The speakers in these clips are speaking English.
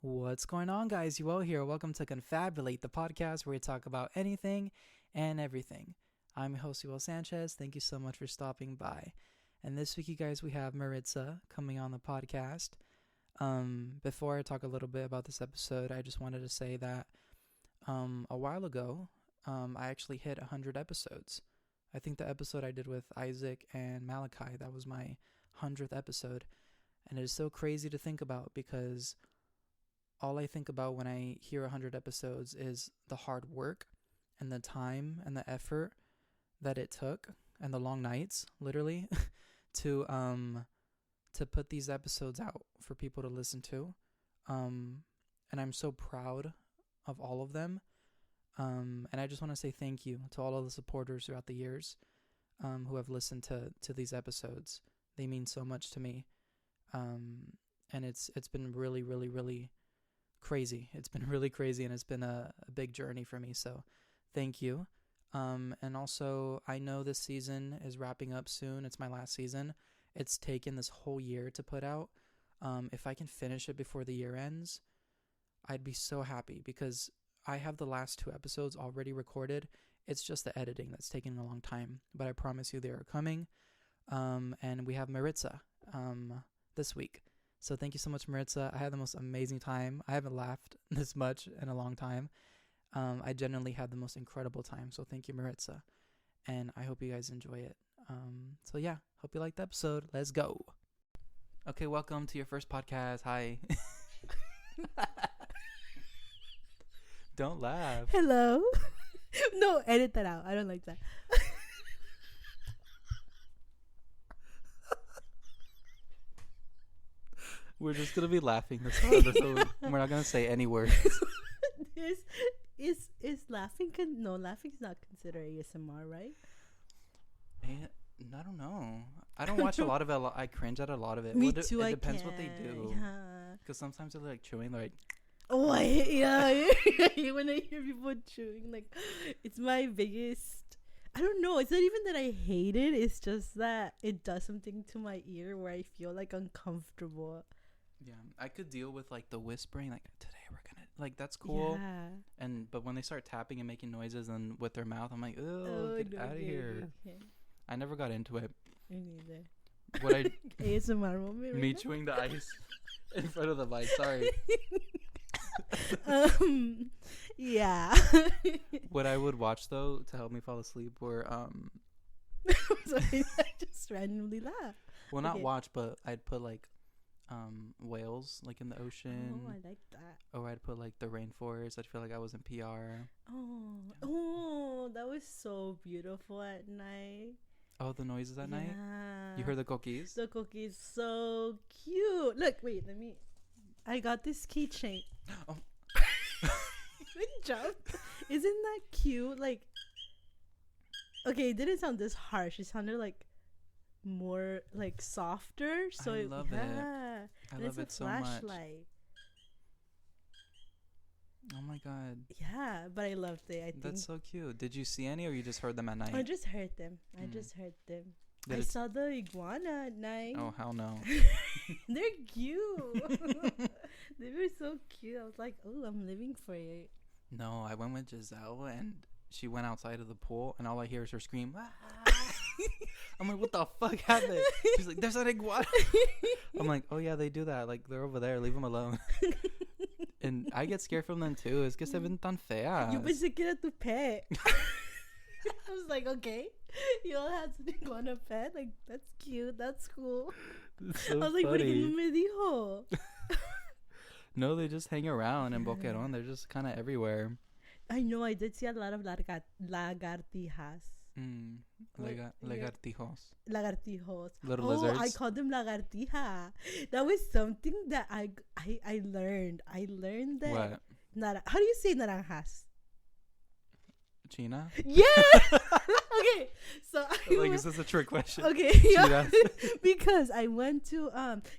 What's going on, guys? You all here. Welcome to Confabulate, the podcast where we talk about anything and everything. I'm your host, Sanchez. Thank you so much for stopping by. And this week, you guys, we have Maritza coming on the podcast. Before I talk a little bit about this episode, I just wanted to say that a while ago, I actually hit 100 episodes. I think the episode I did with Isaac and Malachi, that was my 100th episode. And it is so crazy to think about because all I think about when I hear 100 episodes is the hard work and the time and the effort that it took and the long nights, literally, to put these episodes out for people to listen to. And I'm so proud of all of them. And I just want to say thank you to all of the supporters throughout the years who have listened to these episodes. They mean so much to me. And it's been really, really, really crazy. It's been really crazy, and it's been a big journey for me. So thank you. And also, I know this season is wrapping up soon. It's my last season. It's taken this whole year to put out. If I can finish it before the year ends, I'd be so happy because I have the last 2 episodes already recorded. It's just the editing that's taking a long time, but I promise you they are coming. And we have Maritza this week. So thank you so much, Maritza. I had the most amazing time. I haven't laughed this much in a long time. I genuinely had the most incredible time. So thank you, Maritza. And I hope you guys enjoy it. So yeah, hope you liked the episode. Let's go. Okay, welcome to your first podcast. Hi. Don't laugh. Hello. No, edit that out. I don't like that. We're just going to be laughing this whole episode. We're not going to say any words. Is laughing laughing is not considered ASMR, right? I don't know. I don't watch a lot of it. I cringe at a lot of it. Me too. It I depends can't. what they do. Yeah. Because sometimes they're like chewing. They're like, Oh, I hate when I hear people chewing. Like, it's my biggest. I don't know. It's not even that I hate it. It's just that it does something to my ear where I feel like uncomfortable. yeah, I could deal with like the whispering. Like today we're gonna that's cool. Yeah. But when they start tapping and making noises and with their mouth, I'm like, Oh, get no, out of here. Okay. I never got into it. Me neither. What I ASMR moment. me chewing the ice in front of the mic. Sorry. Yeah. What I would watch though to help me fall asleep were Sorry, I just randomly laugh. well, not Okay. watch, but I'd put like whales like in the ocean. Oh, I like that. Or I'd put like the rainforest. I'd feel like I was in PR. Oh, that was so beautiful at night. Oh, the noises at night. Yeah. You heard the cookies? The cookie's so cute. Look, wait, I got this keychain. Oh. Good job. Isn't that cute? Like, okay, it didn't sound this harsh. It sounded like more like softer. So I love it. yeah. I And love it it's a so much. flashlight. Oh my god, Yeah, but I loved it. I think that's so cute. Did you see any, or you just heard them at night? I just heard them. Did I it- saw the iguana at night. Oh hell no. They're cute. They were so cute. I was like, oh, I'm living for it. No, I went with Giselle and she went outside of the pool and all I hear is her scream. "Ah." I'm like, what the fuck happened? She's like, there's an iguana. I'm like, oh yeah, they do that. Like they're over there. Leave them alone. And I get scared from them too. Es que se ven tan feas. Yo pensé que era tu pet. I was like, okay, you all had an iguana pet. Like, that's cute. That's cool. It's so I was like, ¿por qué funny. no me dijo? No, they just hang around in Yeah. Boquerón. They're just kind of everywhere. I know. I did see a lot of lagartijas. What? Yeah. Lagartijos. Lagartijos. Little I lizards. called them lagartija. That was something that I learned. I learned that. What? How do you say naranjas? China? Yeah. Okay. So Is this a trick question? Okay. Yeah. Because I went to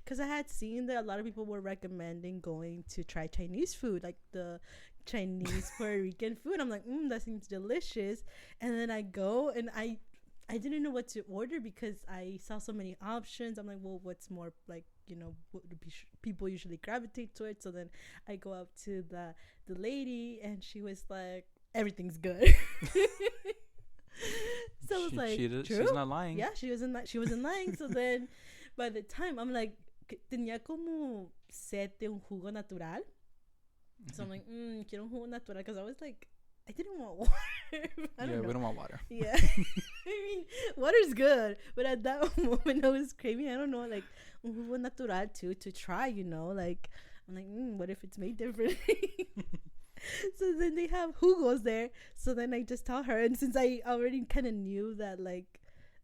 because I had seen that a lot of people were recommending going to try Chinese food, like the Chinese Puerto Rican food. I'm like, that seems delicious. And then I go and I I didn't know what to order because I saw so many options. I'm like, well, what's more like, what do people usually gravitate to it? So then I go up to the lady, and she was like, everything's good. So I was like, true? She's not lying. Yeah, she wasn't lying. So then by the time, I'm like, tenía como sed de un jugo natural. So I'm like, quiero un jugo natural, because I was like, I didn't want water. We don't want water. Yeah. I mean, water's good, but at that moment I was craving, I don't know, like un jugo natural too, to try, like I'm like, what if it's made differently? So then they have jugos there. So then I just tell her, and since I already kind of knew that, like,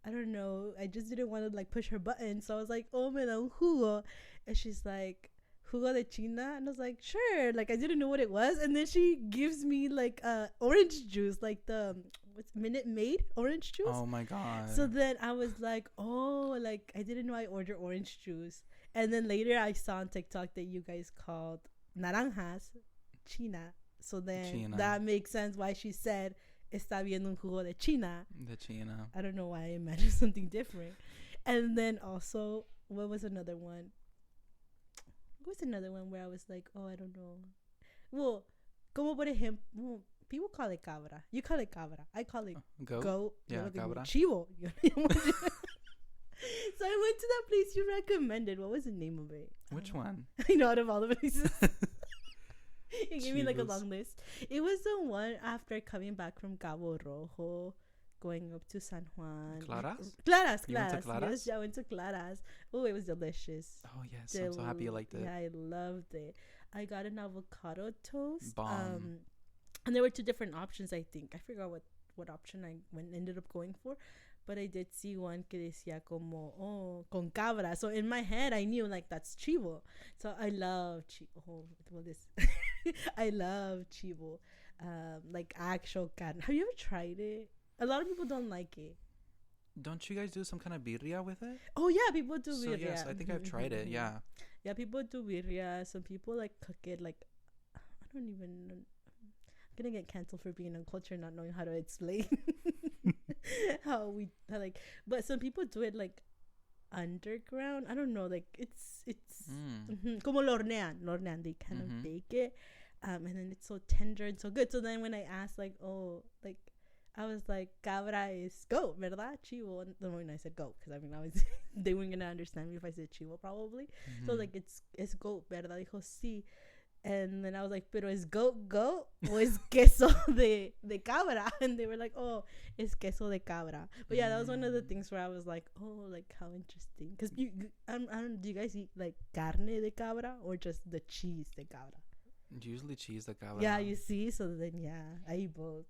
I don't know, I just didn't want to like push her button, so I was like, oh, me da un jugo, and she's like, jugo de China, and I was like, sure, like I didn't know what it was, and then she gives me like orange juice, like the what's Minute Maid orange juice. Oh my god. So then I was like, oh, like I didn't know I ordered orange juice, and then later I saw on TikTok that you guys called naranjas China. So then that makes sense why she said está viendo un jugo de China. De China. I don't know why I imagined something different. And then also, what was another one? What was another one where I was like, oh, I don't know. Well, como por ejemplo, people call it cabra. You call it cabra. I call it goat. Yeah, cabra. Chivo. So I went to that place you recommended. What was the name of it? Which one? I know, out of all the places. It gave me like a long list. It was the one after coming back from Cabo Rojo, going up to San Juan. Claras? Claras. You went to Claras? Yes, I went to Claras. Oh, it was delicious. Oh, yes. I'm so happy you liked it. Yeah, I loved it. I got an avocado toast. Bomb. And there were two different options, I think. I forgot what option I ended up going for. But I did see one que decía como, con cabra. So in my head, I knew, like, that's chivo. So I love chivo. Oh, well, this. I love chivo. Like, actual carne. Have you ever tried it? A lot of people don't like it. Don't you guys do some kind of birria with it? Oh, yeah, people do birria. So, yes, I think I've tried it, yeah. Yeah, people do birria. Some people, like, cook it, like, I don't even know. I'm going to get canceled for being uncultured, not knowing how to explain. But some people do it like underground. I don't know, like it's como lo hornean, they kind of bake it, and then it's so tender and so good. So then when I asked, like, oh, like I was like, cabra is goat, verdad? Chivo. And the moment I said goat, because I mean, they weren't gonna understand me if I said chivo, probably. So like, it's goat, verdad? Dijo sí. And then I was like, pero es goat o es queso de cabra? And they were like, oh, it's queso de cabra. But yeah, that was one of the things where I was like, oh, like, how interesting. Because I don't, do you guys eat like carne de cabra or just the cheese de cabra? Usually cheese de cabra. Yeah, you see? So then, yeah, I eat both.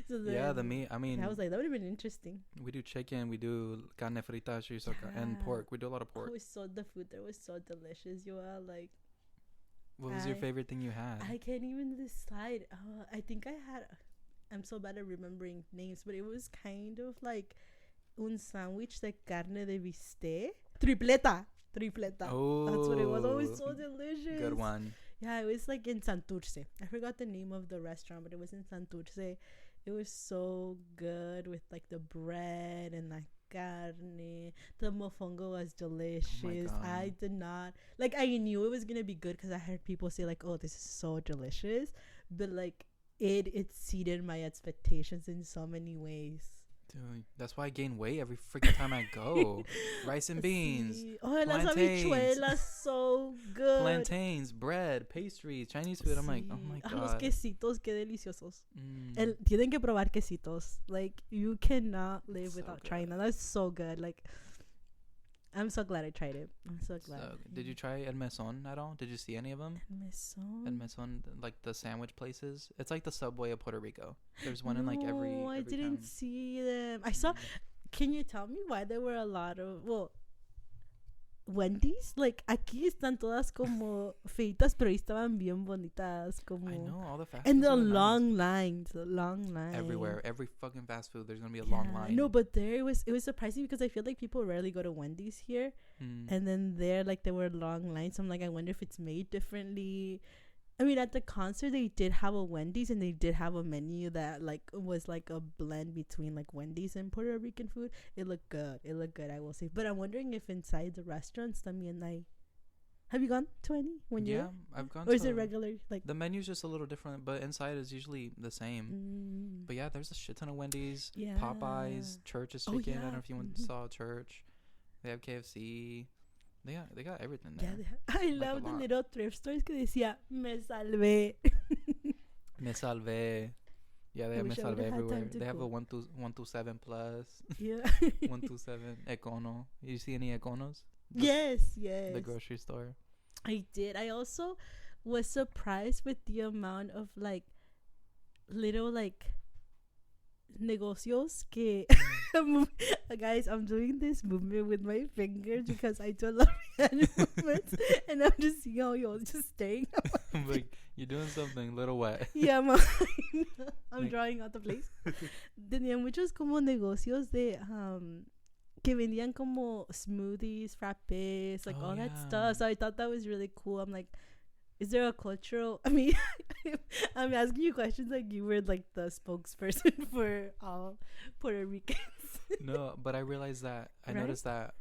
So then, yeah, the meat, I mean, I was like, that would have been interesting. We do chicken, we do carne frita, and pork. We do a lot of pork. The food there was so delicious. You are like, what was your favorite thing you had? I can't even decide. I think I'm so bad at remembering names, but it was kind of like un sándwich de carne de bistec. Tripleta. Oh, that's what it was. Oh, it was so delicious. Good one. Yeah, it was like in Santurce. I forgot the name of the restaurant, but it was in Santurce. It was so good with like the bread and like carne. The mofongo was delicious. Oh, I did not like. I knew it was gonna be good because I heard people say like, "Oh, this is so delicious," but like it exceeded my expectations in so many ways. Dude, that's why I gain weight every freaking time I go. Rice and beans. Oh, las habichuelas, so good. Plantains, bread, pastries, Chinese food. I'm like, oh my god. Los quesitos, qué deliciosos. Tienen que probar quesitos. Like, you cannot live without trying that. That's so good. Like, I'm so glad I tried it. I'm so glad. Did you try El Mesón at all? Did you see any of them? El Mesón, like the sandwich places. It's like the Subway of Puerto Rico. There's one in like every I didn't town. see them. I saw. Can you tell me why there were a lot of Wendy's? Like, aquí están todas como feitas, pero ahí estaban bien bonitas. Como, I know, all the fast and foods the are long lines. everywhere. Every fucking fast food, there's gonna be a long line. No, but there it was surprising because I feel like people rarely go to Wendy's here, and then there, like, there were long lines. I'm like, I wonder if it's made differently. I mean, at the concert, they did have a Wendy's, and they did have a menu that like was like a blend between like Wendy's and Puerto Rican food. It looked good. It looked good, I will say. But I'm wondering if inside the restaurants, también hay. Have you gone to any when you? Yeah, I've gone. Or is it regular? Like the menu's just a little different, but inside is usually the same. But yeah, there's a shit ton of Wendy's, Yeah. Popeyes, Church's Chicken. I don't know if you Mhm. saw Church. They have KFC. They got everything Yeah, there. I Like, love a the lot. little thrift stores que decía me salvé. Me Salvé. Yeah, they I have Me wish I would've Salvé had everywhere. time to They have go. a 127 plus, Yeah. 127 Econo. You see any Econos? Yes, yes. The grocery store. I did. I also was surprised with the amount of like little like negocios que guys, I'm doing this movement with my fingers because I do a lot of hand movements, and I'm just seeing how you're just staring at my Like you're doing something a little wet. yeah, I'm Like- drawing out the place. Tenía muchos como negocios de que vendían como smoothies, frappes, like Oh, all that yeah. stuff. So I thought that was really cool. I'm like, is there a cultural? I mean, I'm asking you questions like you were like the spokesperson for all Puerto Ricans. No, but I realized that I Right? noticed that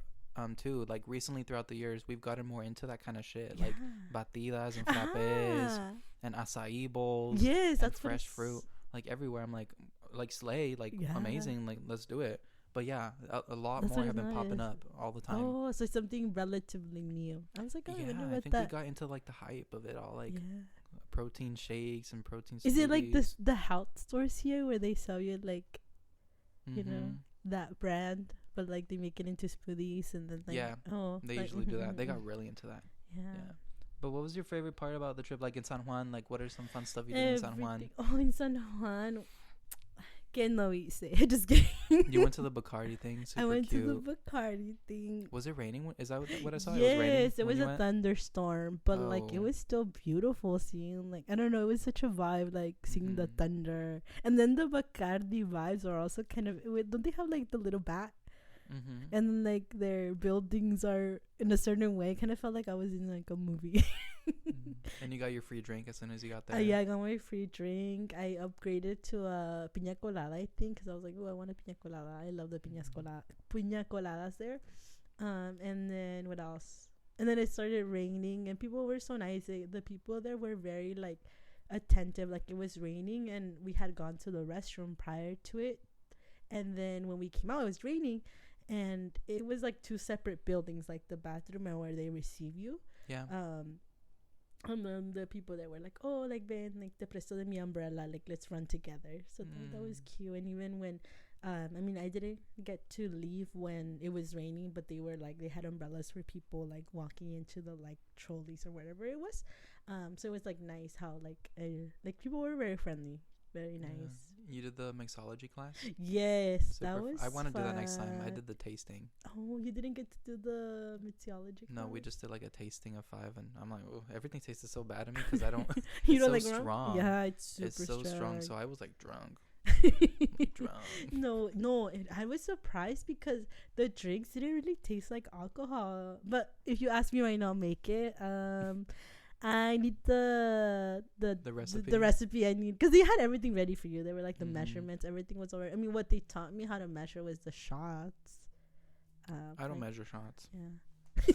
too. Like recently throughout the years, we've gotten more into that kind of shit, like batidas and frappes Ah, and acai bowls. yes, and that's what fresh it's- fruit. Like everywhere, I'm like slay, like Yeah. amazing, like let's do it. But yeah, a lot That's more what have been it's popping nice. up all the time. Oh, so something relatively new. I was like, oh, I Yeah, wonder I what think we that. got into like the hype of it all, like Yeah. protein shakes and protein. Is it like smoothies. the health stores here where they sell you like you know Mhm. that brand, but like they make it into smoothies and then like Yeah, oh They like, usually do that. They got really into that. yeah. Yeah. But what was your favorite part about the trip? Like in San Juan, like what are some fun stuff you did in San Juan? Everything. Oh, in San Juan. Que no hice. Just kidding. You went to the Bacardi thing. Super I went cute. to the Bacardi thing. Was it raining? Is that what I saw? Yes, it was raining. it when was you a went? thunderstorm, but like it Oh. was still beautiful seeing like I don't know, it was such a vibe like seeing the Mhm. thunder, and then the Bacardi vibes are also kind of don't they have like the little bat, Mhm. and then like their buildings are in a certain way. Kind of felt like I was in like a movie. Mhm. And you got your free drink as soon as you got there. Yeah, I got my free drink. I upgraded to a piña colada, I think, because I was like, oh, I want a piña colada. I love the piña coladas there. And then what else? And then it started raining, and people were so nice. The people there were very like attentive. Like it was raining, and we had gone to the restroom prior to it. And then when we came out, it was raining, and it was like two separate buildings, like the bathroom and where they receive you. Yeah. And then the people that were like, oh, like Ben, like te presto de mi umbrella, like let's run together. So that was cute. And even when, I mean, I didn't get to leave when it was raining, but they were like they had umbrellas for people like walking into the like trolleys or whatever it was. So it was like nice how like people were very friendly, very Yeah. nice. You did the mixology class? Yes, that Super was. I want to do that next time. I fun. did the tasting. Oh, you didn't get to do the meteorology. No, we class? just did like a tasting of 5, and I'm like, oh, everything tasted so bad to me because I don't. You it's don't so like rum? strong. Yeah, it's super It's so strong. So I was like drunk. Drunk. No, I was surprised because the drinks didn't really taste like alcohol. But if you ask me right now, make it. I need the recipe? The recipe I need because they had everything ready for you. They were like the Mhm. measurements, everything was already. I mean, what they taught me how to measure was the shots. I don't like, measure shots. Yeah.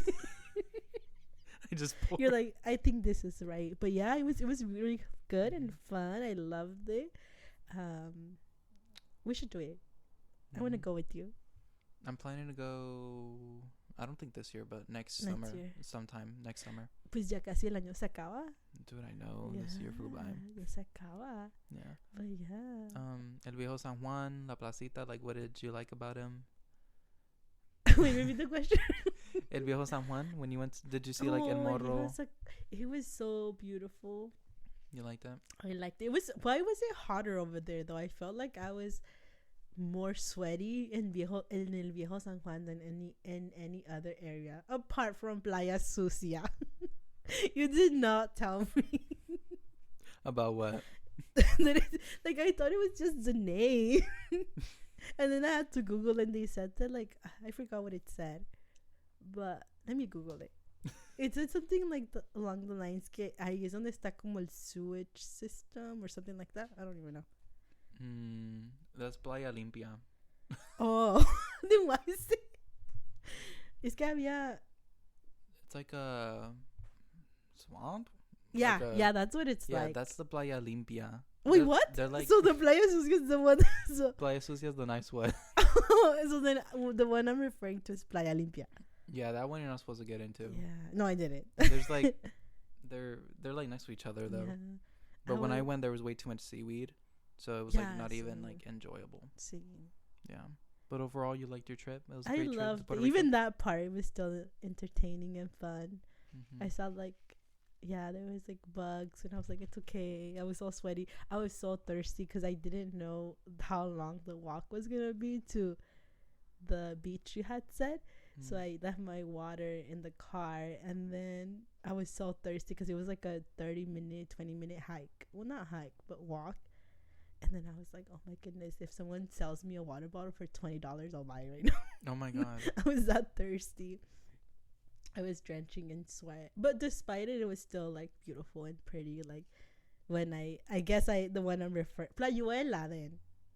I just pour. You're like, I think this is right. But yeah, it was really good and fun. I loved it. We should do it. I want to Mhm. go with you. I'm planning to go. I don't think this year, but next Next summer, year. sometime next summer. Pues ya casi el año se acaba. Dude, I know this year flew by. Ya se acaba. Yeah. But yeah. El Viejo San Juan, La Placita. Like, what did you like about him? Wait, repeat the question. El Viejo San Juan. When you went, did you see like El Morro? It was so beautiful. You like that? I liked it. Why was it hotter over there though? I felt like I was more sweaty in El Viejo San Juan than in any other area apart from Playa Sucia. You did not tell me. About what? Like I thought it was just the name. And then I had to Google and they said that like I forgot what it said. But let me Google it. It said something like along the lines que ahí es donde está como el sewage system or something like that. I don't even know. That's Playa Limpia. Oh, then why is it? Es que había. It's like a swamp. Yeah, like yeah, that's what it's yeah, like. that's the Playa Limpia. Wait, They're- what? They're like So the Playa Sucia is the one. So, Playa Sucia is the nice one. so then the one I'm referring to is Playa Limpia. Yeah, that one you're not supposed to get into. Yeah, no, I didn't. There's like they're like next to each other though. Yeah. But when I would went, there was way too much seaweed, so it was Yeah, like not even so- like enjoyable. see. Yeah, but overall, you liked your trip. It was a I great trip to loved Puerto it. Rico. Even that part was still entertaining and fun. Mhm. I saw like, yeah, there was like bugs, and I was like, it's okay. I was all sweaty. I was so thirsty because I didn't know how long the walk was gonna be to the beach you had said. So Mm. I left my water in the car, and then I was so thirsty because it was like a 30-minute, 20-minute hike. Well, not hike, but walk. And then I was like, oh my goodness, if someone sells me a water bottle for $20, I'll buy it right now. Oh my god. I was that thirsty. I was drenching in sweat. But despite it, it was still like beautiful and pretty. Like when I guess the one I'm referring, Playuela then.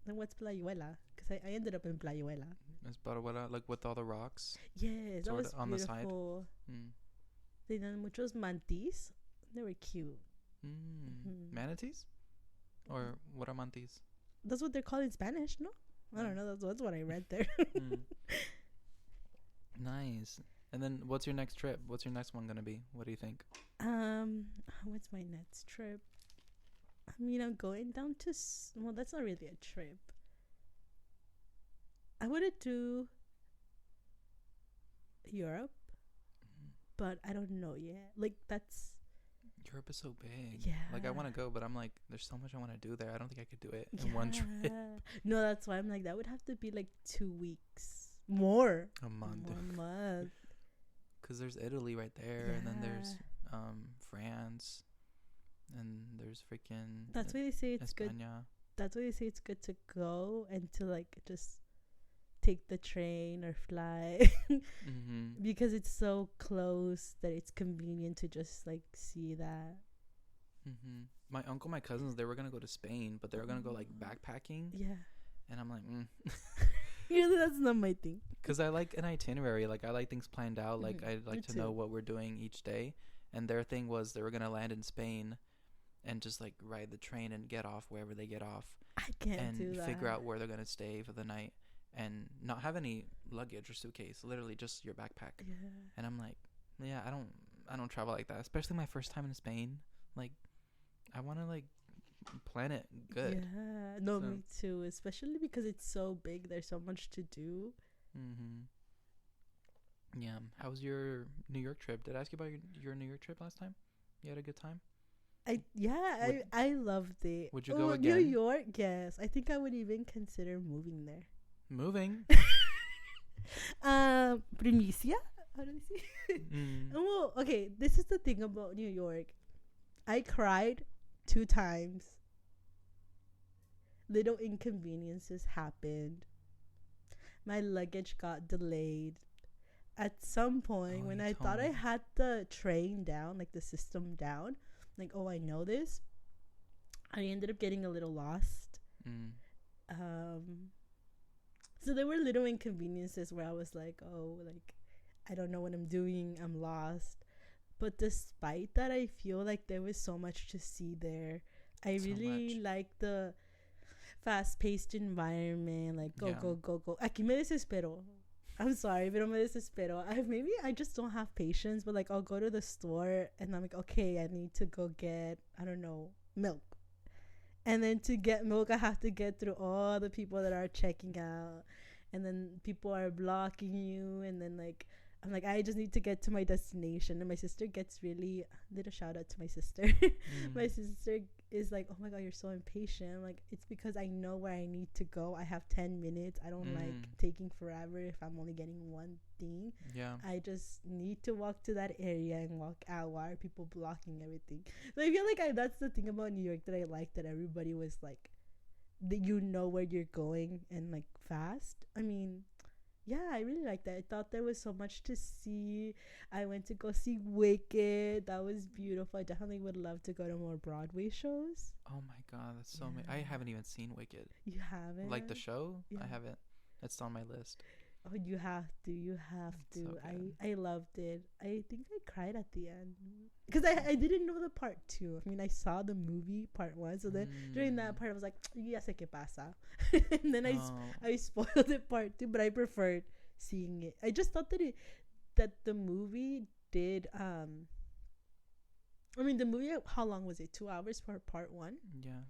Then what's Playuela? Because I ended up in Playuela. It's Paraguay, like with all the rocks. Yes, that Sort was of on the side. beautiful. Mm. Tenían muchos mantis. They were cute. Mhm. Manatees, or what are mantis? That's what they're called in Spanish, no? I don't know. That's what I read there. Mm. Nice. And then, what's your next trip? What's your next one gonna be? What do you think? What's my next trip? I mean, I'm going down to well, that's not really a trip. I would do Europe, but I don't know yet. Like that's Europe is so big. yeah. Like I want to go, but I'm like, there's so much I want to do there. I don't think I could do it in one trip. No, that's why I'm like that would have to be like 2 weeks more. A month. 1 month. Because there's Italy right there, and then there's France, and there's freaking That's why they say it's good. España. That's why they say it's good to go and to like just take the train or fly Mm-hmm. because it's so close that it's convenient to just like see that. Mm-hmm. My uncle, my cousins, they were gonna go to Spain, but they were gonna go like backpacking, Yeah. and I'm like, Yeah, that's not my thing. because I like an itinerary. Like I like things planned out. Like Mhm. I'd Me like to know too. what we're doing each day. And their thing was they were gonna land in Spain, and just like ride the train and get off wherever they get off, I can't and do that. figure out where they're gonna stay for the night, and not have any luggage or suitcase. Literally just your backpack. Yeah. And I'm like, yeah, I don't travel like that. Especially my first time in Spain. Like, I want to like plan it good. Yeah. No, So- me too. Especially because it's so big. There's so much to do. Mm-hmm. Yeah. How was your New York trip? Did I ask you about your New York trip last time? You had a good time? I loved it. Would you go New again? York, yes. I think I would even consider moving there. Moving. Primicia? How do I say? Mm. Well, okay, this is the thing about New York. I cried 2 times. Little inconveniences happened. My luggage got delayed. At some point, Oh, when you I told thought I me. had the train down, like the system down, like, oh, I know this, I ended up getting a little lost. Mm. So there were little inconveniences where I was like, oh, like, I don't know what I'm doing. I'm lost. But despite that, I feel like there was so much to see there. I So really much. like the fast-paced environment. Like, go, Yeah. go, go, go. Aquí me desespero. I'm sorry, pero me desespero. Maybe I just don't have patience, but like I'll go to the store and I'm like, okay, I need to go get, I don't know, milk. And then to get milk, I have to get through all the people that are checking out. And then people are blocking you. And then like, I'm like, I just need to get to my destination. And my sister gets really, little shout out to my sister. Mm. My sister is like, oh my God, you're so impatient. I'm like, it's because I know where I need to go. I have 10 minutes. I don't like taking forever if I'm only getting one thing. Yeah. I just need to walk to that area and walk out. Why are people blocking everything? So I feel like that's the thing about New York that I like, that everybody was like, that you know where you're going and like fast. I mean, Yeah, I really liked that. I thought there was so much to see. I went to go see Wicked. That was beautiful. I definitely would love to go to more Broadway shows. Oh my god, that's so many. I Yeah. haven't even seen Wicked. You haven't? Like the show? Yeah. I haven't. It's on my list. Oh, you have to. You have It's to. so good. I loved it. I think I cried at the end because I didn't know the part two. I mean, I saw the movie part one, so then during that part, I was like, "Ya sé qué pasa," and then Oh, I spoiled it part two, but I preferred seeing it. I just thought that the movie did I mean, the movie, how long was it? 2 hours for part one. yeah.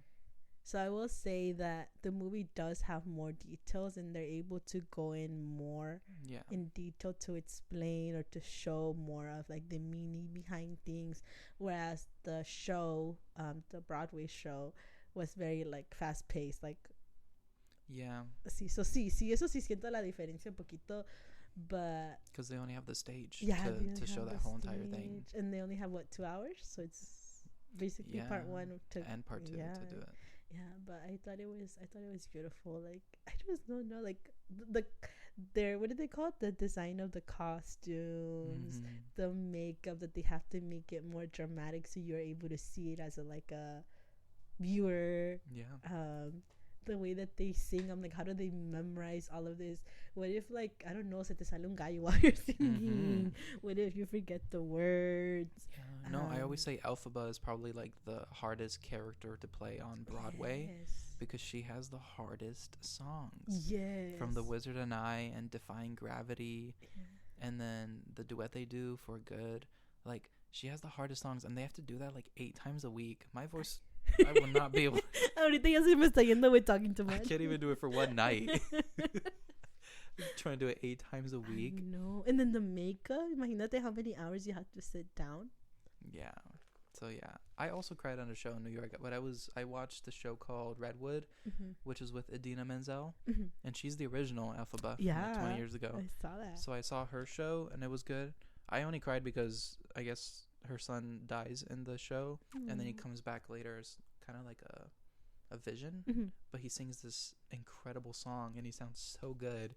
So I will say that the movie does have more details, and they're able to go in more Yeah. in detail to explain or to show more of like the meaning behind things, whereas the show, the Broadway show, was very like fast paced. Like, Yeah. sí, so sí, eso sí siento la diferencia un poquito, but Because they only have the stage yeah, they to only show have that the whole entire thing. stage, and they only have what, 2 hours, so it's basically Yeah. part one to And part two yeah. to do it. Yeah, but I thought it was beautiful. Like, I just don't know, like the their, what do they call it? The design of the costumes, Mhm. the makeup, that they have to make it more dramatic so you're able to see it as a like a viewer. Yeah. The way that they sing, I'm like, how do they memorize all of this? What if, like, I don't know, se te sale un gallo while you're singing? What if you forget the words? Yeah. No, I always say Elphaba is probably like the hardest character to play on Broadway Yes. because she has the hardest songs. Yes. From The Wizard and I and Defying Gravity, Yeah. and then the duet they do for Good. Like, she has the hardest songs, and they have to do that like 8 times a week. My voice, I will not be able. Ahorita ya se me está yendo with talking too I much. can't even do it for one night. Trying to do it 8 times a week. No, and then the makeup. Imagínate how many hours you have to sit down. Yeah. So yeah, I also cried on a show in New York, but I watched the show called Redwood, which is with Idina Menzel, and she's the original Elphaba from like 20 years ago. I saw that. So I saw her show, and it was good. I only cried because I guess her son dies in the show, and then he comes back later as kind of like a vision, but he sings this incredible song, and he sounds so good.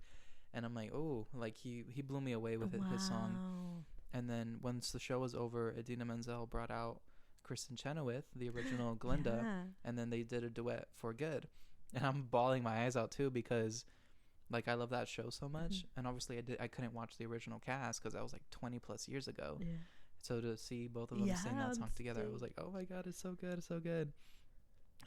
And I'm like, oh, like he blew me away with his song. And then once the show was over, Idina Menzel brought out Kristen Chenoweth, the original Glinda, and then they did a duet for Good. And I'm bawling my eyes out too because, like, I love that show so much. And obviously I couldn't watch the original cast because that was like 20 plus years ago. Yeah. So to see both of them sing that song together, I was like, oh my god, it's so good, it's so good.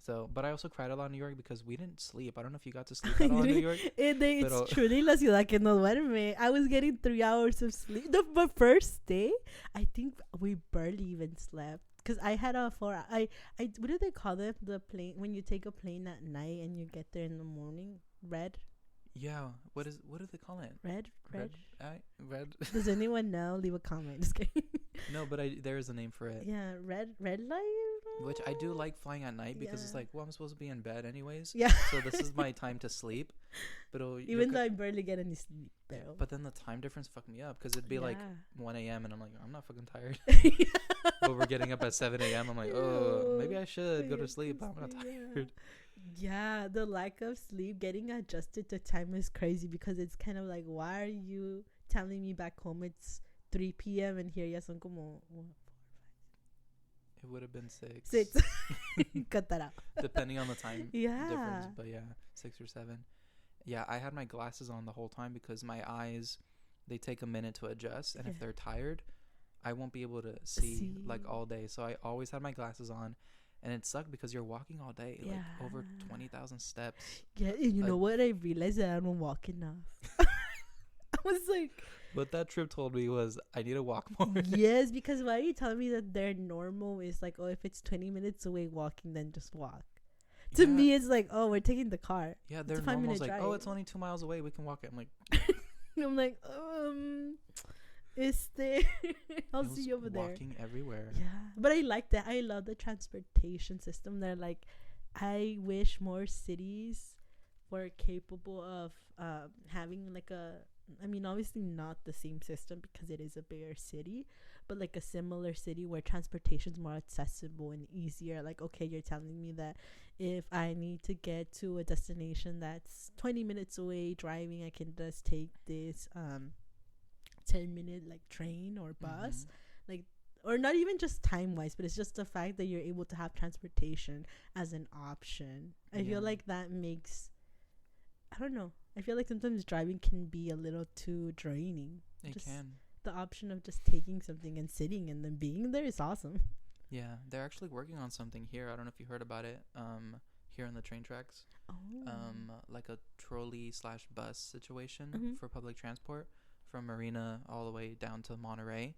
So, but I also cried a lot in New York because we didn't sleep. I don't know if you got to sleep at all in New York. It's truly la ciudad que no duerme. I was getting 3 hours of sleep. The first day, I think we barely even slept. Because I had a 4 I what do they call it? The plane, when you take a plane at night and you get there in the morning? Red? Yeah. What do they call it? Red? Red. Does anyone know? Leave a comment. Just kidding. No, but there is a name for it. Yeah, red light. Which I do like flying at night because it's like, well, I'm supposed to be in bed anyways. Yeah. So this is my time to sleep. But even though I barely get any sleep, though. But then the time difference fucked me up because it'd be like 1 a.m. and I'm like, I'm not fucking tired. But we're getting up at 7 a.m. I'm like, oh, maybe I should go to sleep. I'm not tired. Yeah, the lack of sleep, getting adjusted to time is crazy because it's kind of like, why are you telling me back home it's 3 p.m. and here ya son como... It would have been 6. 6. Cut that out. Depending on the time Yeah. difference. But yeah, 6 or 7. Yeah, I had my glasses on the whole time because my eyes, they take a minute to adjust. And if they're tired, I won't be able to see like all day. So I always had my glasses on. And it sucked because you're walking all day, like over 20,000 steps. Yeah, and you know what? I realized that I don't walk enough. I was like... What that trip told me was I need to walk more. Yes, because why are you telling me that their normal is like, oh, if it's 20 minutes away walking, then just walk. To me, it's like, oh, we're taking the car. Yeah, their normal is like, oh, it's only 2 miles away. We can walk it. I'm like... I'm like, I'll see you over there. Walking everywhere. Yeah, but I like that. I love the transportation system. They're like, I wish more cities were capable of having like a... I mean, obviously not the same system because it is a bigger city, but like a similar city where transportation's more accessible and easier. Like, okay, you're telling me that if I need to get to a destination that's 20 minutes away driving, I can just take this 10-minute like train or bus. Like, or not even just time wise, but it's just the fact that you're able to have transportation as an option. I feel like that makes, I don't know, I feel like sometimes driving can be a little too draining. It can. The option of just taking something and sitting and then being there is awesome. Yeah, they're actually working on something here. I don't know if you heard about it. Here on the train tracks. Like a trolley/bus situation for public transport from Marina all the way down to Monterey.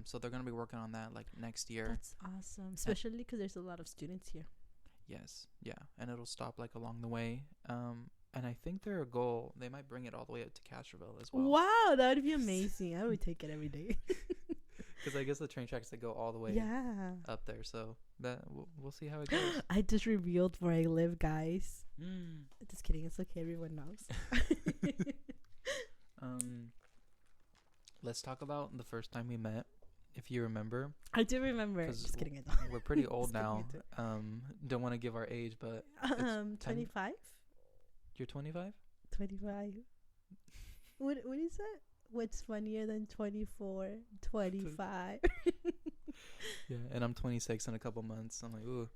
So they're gonna be working on that like next year. That's awesome, especially because there's a lot of students here. Yes, yeah, and it'll stop like along the way. And I think their goal, they might bring it all the way up to Castroville as well. Wow, that would be amazing. I would take it every day. Because I guess the train tracks that go all the way up there. So that we'll see how it goes. I just revealed where I live, guys. Just kidding. It's okay. Everyone knows. Let's talk about the first time we met, if you remember. I do remember. Just kidding. We're pretty old now. Don't want to give our age, but 25. You're 25? 25. What is that? What's funnier than 24? 25. Yeah, and I'm 26 in a couple months. I'm like, ooh.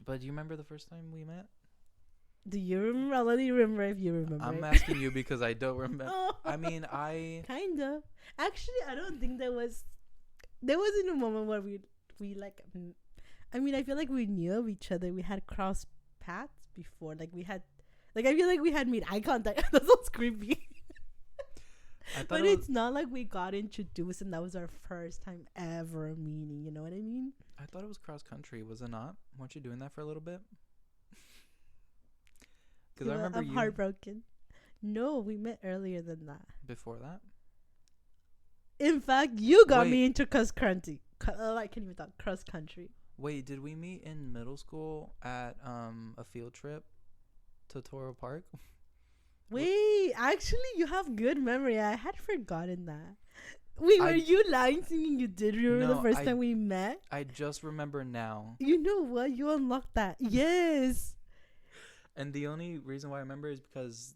But do you remember the first time we met? Do you remember? I'll let you remember if you remember. I'm asking you because I don't remember. I mean, kind of. Actually, I don't think there wasn't a moment where we like, I mean, I feel like we knew of each other. We had crossed paths before. Like, we had, like, I feel like we had made eye contact. That sounds creepy. But it's not like we got introduced and that was our first time ever meeting. You know what I mean? I thought it was cross country. Was it not? Weren't you doing that for a little bit? Because I remember I'm heartbroken. No, we met earlier than that. Before that? In fact, you got me into cross country. I can't even talk. Cross country. Wait, did we meet in middle school at a field trip to Toro Park? Wait, actually, you have good memory. I had forgotten that. Wait, were you lying, thinking you did remember the first time we met? I just remember now. You know what? You unlocked that. Yes. And the only reason why I remember is because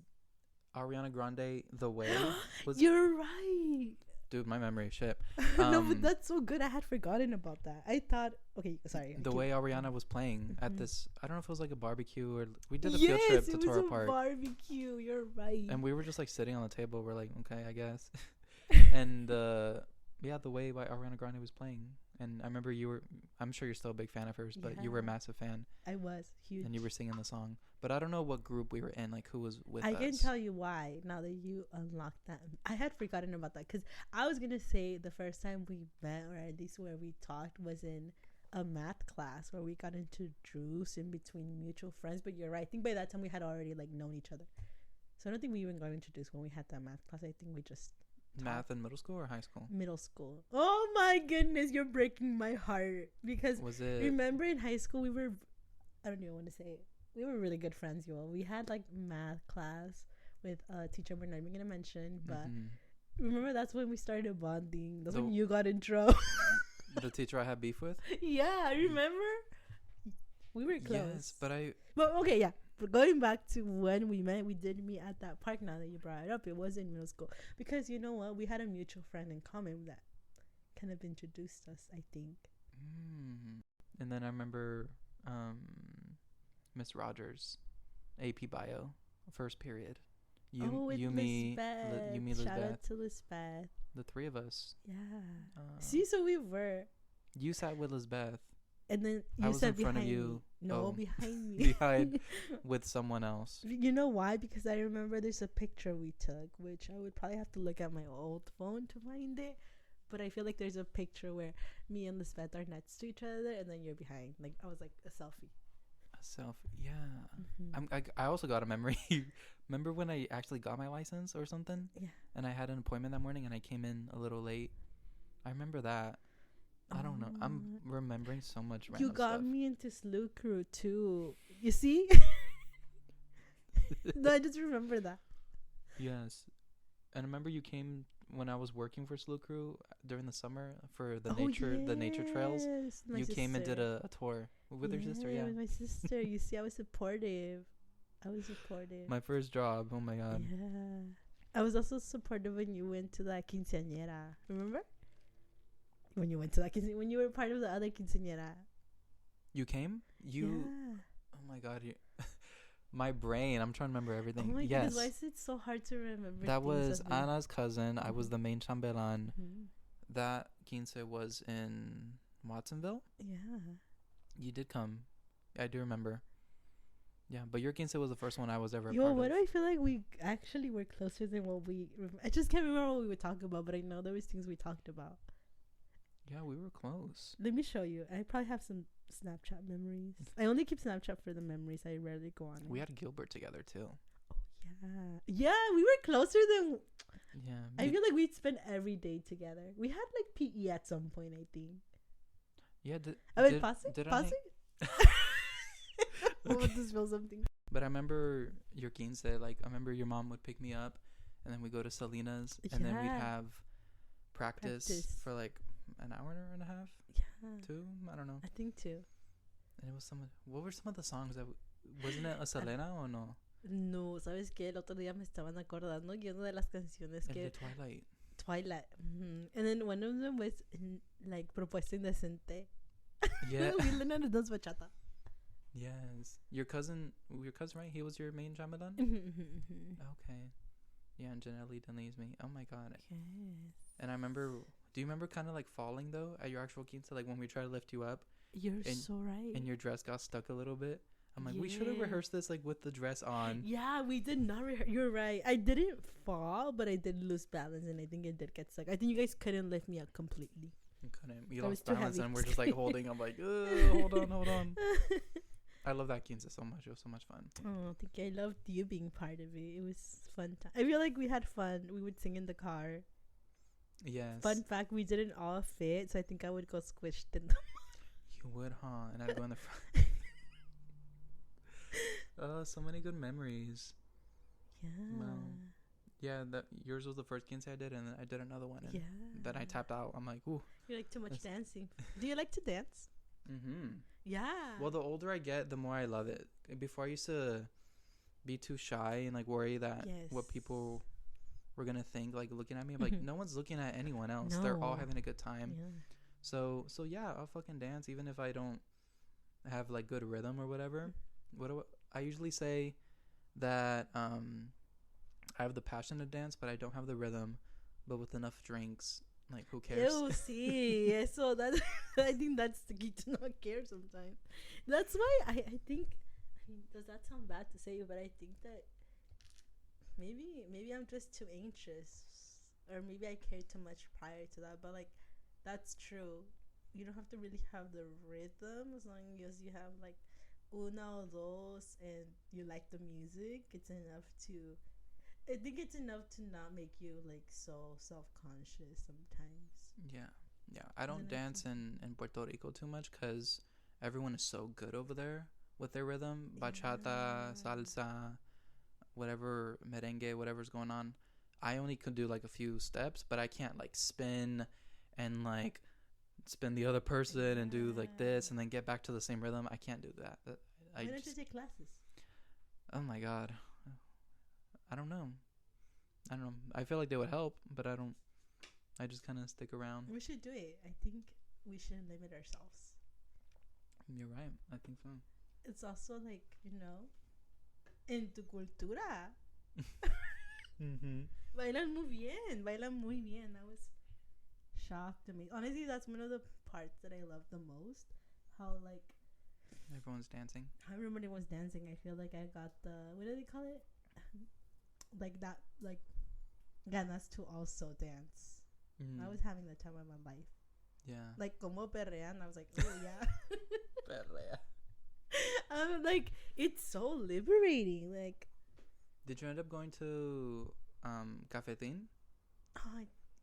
Ariana Grande, The Way, was... You're right. Dude, my memory, shit. No, but that's so good. I had forgotten about that. I thought... Okay, sorry. The way Ariana was playing at this... I don't know if it was like a barbecue or... We did a field trip to Toro Park. Yes, it was a barbecue. You're right. And we were just like sitting on the table. We're like, okay, I guess. And yeah, The Way by Ariana Grande was playing. And I remember you were... I'm sure you're still a big fan of hers, but you were a massive fan. I was. Huge. And you were singing the song. But I don't know what group we were in, like who was with us. I can tell you why now that you unlocked that. I had forgotten about that because I was going to say the first time we met, or at least where we talked, was in a math class where we got introduced in between mutual friends. But you're right. I think by that time we had already like known each other. So I don't think we even got introduced when we had that math class. I think we just... Math in middle school or high school? Middle school. Oh my goodness, you're breaking my heart. Because remember in high school we were... I don't even want to say it. We were really good friends, y'all. We had like math class with a teacher we're not even gonna mention, but remember that's when we started bonding. That's when you got in trouble. The teacher I had beef with? Yeah, remember? We were close. Yes, but okay, yeah. But going back to when we met, we did meet at that park. Now that you brought it up, it was in middle school because you know what? We had a mutual friend in common that kind of introduced us, I think. And then I remember Miss Rogers, AP Bio, first period. Lisbeth. Shout out to Lisbeth. The three of us. Yeah. See, so we were. You sat with Lisbeth. And then you sat behind you. No, behind me. Behind with someone else. You know why? Because I remember there's a picture we took, which I would probably have to look at my old phone to find it. But I feel like there's a picture where me and Lisbeth are next to each other, and then you're behind. Like I was like a selfie. Yeah. I also got a memory. Remember when I actually got my license or something? Yeah. And I had an appointment that morning and I came in a little late. I remember that. I don't know. I'm remembering so much random You got stuff. me into Slew Crew too. You see? No, I just remember that. Yes. And I remember you came when I was working for Slow Crew during the summer for the Oh, nature trails. yes, my You came and did sister. a tour with your sister. Yeah, with my sister. You see, I was supportive. my first job. Oh my god. Yeah. I was also supportive when you went to that quinceañera. Remember? When you went to that quinceañera, when you were part of the other quinceañera. You came? You. Yeah. Oh my god. My brain. I'm trying to remember Oh everything. my Yes. goodness, why is it so hard to remember? That things was of me? Anna's cousin. I was Mhm. the main chambelán. Mhm. That quince was in Watsonville. Yeah. You did come. I do remember. Yeah, but your quince was the first one I was ever a Yo, part why of. do I feel like we actually were closer than what we? I just can't remember what we would talk about, but I know there was things we talked about. Yeah, we were close. Let me show you. I probably have some Snapchat memories. I only keep Snapchat for the memories. I rarely go on it. We had Gilbert together too. Yeah. Yeah, we were closer than. Yeah. I feel like we'd spend every day together. We had like PE at some point, I think. Yeah. I mean, pause it. did I Pause hang- it. We'll just spill something. But I remember your quince. Like I remember your mom would pick me up, and then we go to Selena's, and then we'd Yeah. have practice for like an hour and a half, Yeah. 2. I don't know. I think too. And it was what were some of the songs that wasn't it a Selena or no? No, ¿sabes qué? El otro día me estaban acordando que una de las canciones El que de Twilight. Twilight. And then one of them was like Propuesta Indecente. Yeah. We learned how to dance bachata. Yes. Your cousin, right? He was your main chambelán? Yes. Okay. Yeah, and Janelle didn't leave me. Oh my god. And I remember, do you remember kind of like falling though at your actual quince? Like when we tried to lift you up You're so right. and your dress got stuck a little bit? I'm like, we should have rehearsed this like with the dress on. Yeah, we did not rehearse. You're right. I didn't fall, but I did lose balance, and I think it did get stuck. I think you guys couldn't lift me up completely. You couldn't. You I was lost too balance heavy. and we're just like holding. I'm like, hold on. I love that quince so much. It was so much fun. Oh, thank you. I loved you being part of it. It was fun time. I feel like we had fun. We would sing in the car. Yes. Fun fact, we didn't all fit, so I think I would go squished in the. You would, huh? And I'd go in the front. Oh, so many good memories. Yeah. Wow. Yeah, that yours was the first quince I did, and then I did another one, and Yeah. then I tapped out. I'm like, ooh. You like too much That's- dancing. Do you like to dance? Mm-hmm. Yeah. Well, the older I get, the more I love it. Before I used to be too shy and like worry that what Yes. people were gonna think, like looking at me. I'm like, no one's looking at anyone else. They're all No. having a good time. Yeah. So yeah, I'll fucking dance even if I don't have like good rhythm or whatever. I usually say that I have the passion to dance, but I don't have the rhythm. But with enough drinks, like who cares? Ew, see. So that I think that's the key to not care sometimes. That's why I think. I mean, does that sound bad to say? But I think that maybe I'm just too anxious, or maybe I care too much prior to that. But like, that's true. You don't have to really have the rhythm as long as you have like una or dos and you like the music. It's enough to. I think it's enough to not make you like so self-conscious sometimes. Yeah. I don't dance in Puerto Rico too much because everyone is so good over there with their rhythm. Bachata, salsa, whatever, merengue, whatever's going on. I only could do like a few steps, but I can't like spin and like spin the other person and do like this and then get back to the same rhythm. I can't do that. Why don't you take classes? Oh my god. I don't know. I feel like they would help, but I don't. I just kind of stick around. We should do it. I think we shouldn't limit ourselves. You're right. I think so. It's also like, en tu cultura. Mm-hmm. Bailan muy bien. I was shocked. Honestly, that's one of the parts that I love the most. How like everyone's dancing. How everybody was dancing. I feel like I got what do they call it? Like that, like ganas to also dance. I was having the time of my life. Yeah. Like como perrean. I was like, oh yeah. Perrea. I'm like, it's so liberating. Like, did you end up going to Cafetín?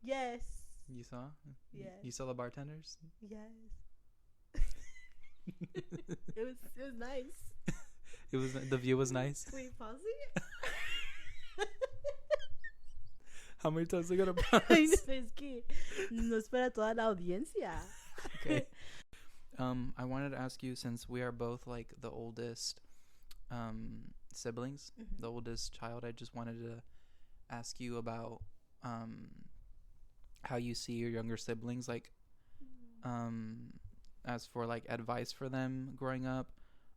Yes. You saw? Yes. You saw the bartenders? Yes. it was nice. It was the view was nice. Wait, pause it. How many times I gotta Ay, pass? no, es que no es para toda la audiencia. Okay. I wanted to ask you, since we are both like the oldest siblings, the oldest child, I just wanted to ask you about how you see your younger siblings, like as for like advice for them growing up,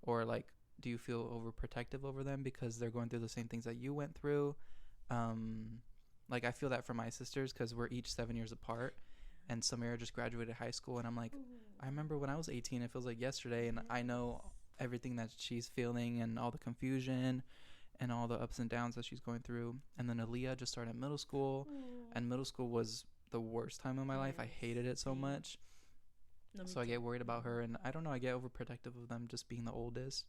or like do you feel overprotective over them because they're going through the same things that you went through? Like I feel that for my sisters because we're each 7 years apart, and Samira just graduated high school, and I'm like, I remember when I was 18, it feels like yesterday, and I know everything that she's feeling and all the confusion and all the ups and downs that she's going through. And then Aaliyah just started middle school, and middle school was the worst time of my life. I hated it so much. So I get worried about her, and I don't know, I get overprotective of them just being the oldest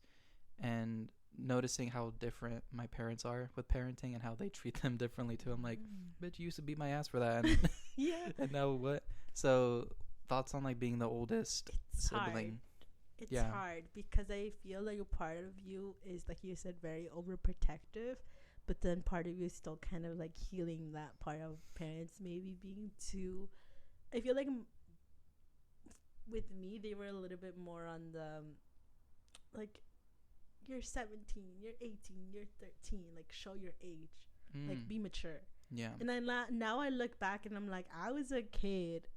and noticing how different my parents are with parenting and how they treat them differently too. I'm like, bitch, you used to beat my ass for that. And Yeah. and now what? So thoughts on like being the oldest sibling? Hard. It's hard because I feel like a part of you is, like you said, very overprotective, but then part of you is still kind of like healing that part of parents maybe being too. I feel like with me, they were a little bit more on the like, you're 17, you're 18, you're 13, like show your age, like be mature. Yeah. And now I look back and I'm like, I was a kid.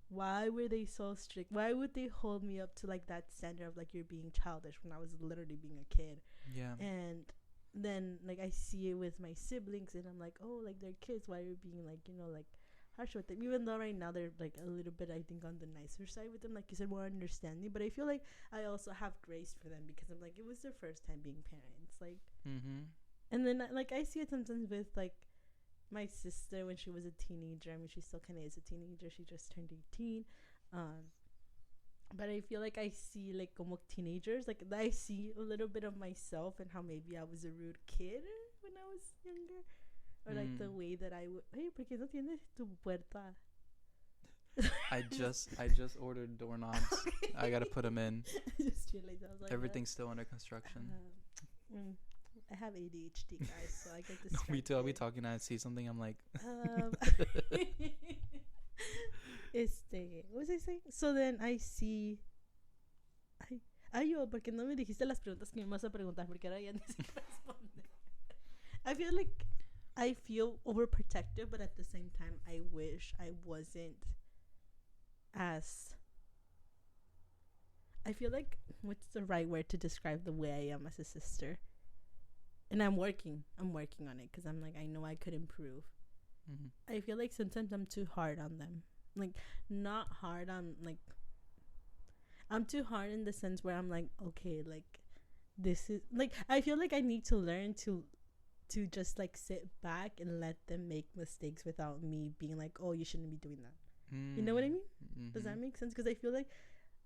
Why were they so strict? Why would they hold me up to like that standard of like you're being childish when I was literally being a kid? Yeah. And then like I see it with my siblings and I'm like, oh, like they're kids. Why are you being like, like harsh with them? Even though right now they're like a little bit, I think, on the nicer side with them, like you said, more understanding. But I feel like I also have grace for them because I'm like, it was their first time being parents, like. And then like I see it sometimes with like my sister when she was a teenager. I mean, she still kind of is a teenager. She just turned 18. But I feel like I see like como teenagers, like I see a little bit of myself and how maybe I was a rude kid when I was younger, or like the way that I would. Hey, ¿por qué no tienes tu puerta? I just ordered doorknobs. I gotta put them in. Just realized I was like, everything's still under construction. I have ADHD, guys, so I get this. No, me too. I'll be talking and I see something. I'm like. What was I saying? So then I see. ¿Por qué no me dijiste las preguntas que me vas a preguntar? Porque ahora ya ni sé qué responder. I feel overprotective, but at the same time, I wish I wasn't as. I feel like, what's the right word to describe the way I am as a sister? And I'm working on it because I'm like, I know I could improve. I feel like sometimes I'm too hard on them. Like, not hard on, like, I'm too hard in the sense where I'm like, okay, like, this is, like, I feel like I need to learn to just, like, sit back and let them make mistakes without me being like, oh, you shouldn't be doing that. You know what I mean? Does that make sense? Because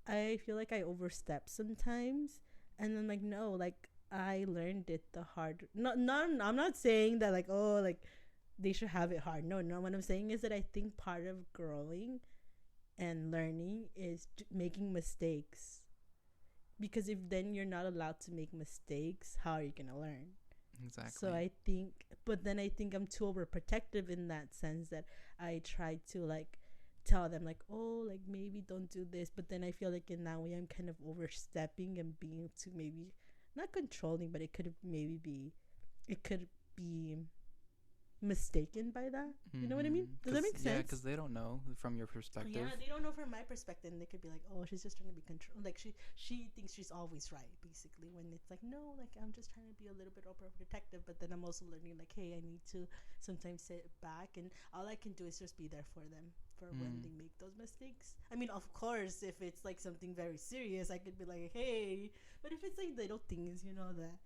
I feel like I overstep sometimes. And then, like, no, like, I learned it the hard. I'm not saying that like, oh, like they should have it hard. No. What I'm saying is that I think part of growing and learning is making mistakes. Because if then you're not allowed to make mistakes, how are you gonna learn? Exactly. So I think I'm too overprotective in that sense that I try to like tell them like, oh, like maybe don't do this. But then I feel like in that way I'm kind of overstepping and being too maybe. Not controlling, but it could be mistaken by that. You know what I mean? Does that make sense? Yeah, because they don't know from your perspective. Yeah, they don't know from my perspective, and they could be like, "Oh, she's just trying to be controlled. Like she thinks she's always right, basically." When it's like, no, like I'm just trying to be a little bit overprotective, but then I'm also learning, like, hey, I need to sometimes sit back, and all I can do is just be there for them for when they make those mistakes. I mean, of course, if it's like something very serious, I could be like, hey, but if it's like little things, that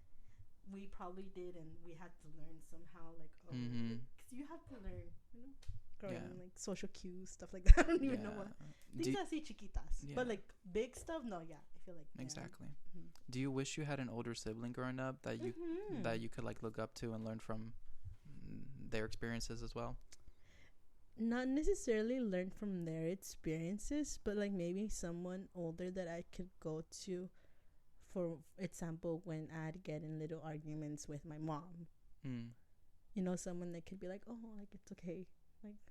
we probably did and we had to learn somehow, like, oh, because you have to learn, growing, like social cues, stuff like that. I don't even know what things así chiquitas, but like big stuff. No, I feel like exactly. Do you wish you had an older sibling growing up that you could like look up to and learn from their experiences as well? Not necessarily learn from their experiences, but like maybe someone older that I could go to. For example, when I'd get in little arguments with my mom, you know, someone that could be like, oh, like it's okay, like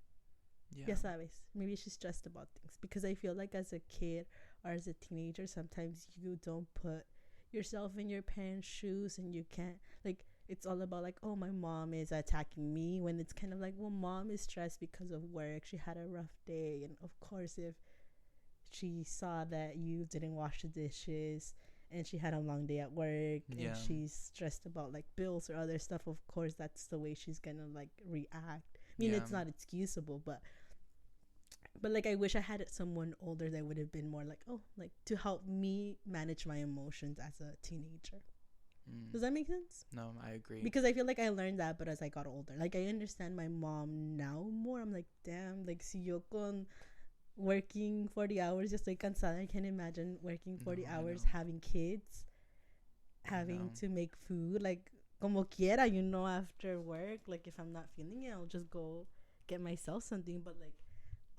Yeah. ya sabes, maybe she's stressed about things. Because I feel like as a kid or as a teenager, sometimes you don't put yourself in your parents' shoes, and you can't, like, it's all about like, oh, my mom is attacking me, when it's kind of like, well, mom is stressed because of work, she had a rough day, and of course if she saw that you didn't wash the dishes and she had a long day at work, Yeah. and she's stressed about like bills or other stuff, of course that's the way she's gonna like react. I mean, Yeah. it's not excusable, but like, I wish I had someone older that would have been more like, oh, like to help me manage my emotions as a teenager. Does that make sense? No, I agree. Because I feel like I learned that, but as I got older, like I understand my mom now more. I'm like, damn, like si yo con working 40 hours, just like cansada, I can't imagine working 40 No, I hours, know. having kids, having know. to make food, like como quiera, you know, after work. Like if I'm not feeling it, I'll just go get myself something. But like,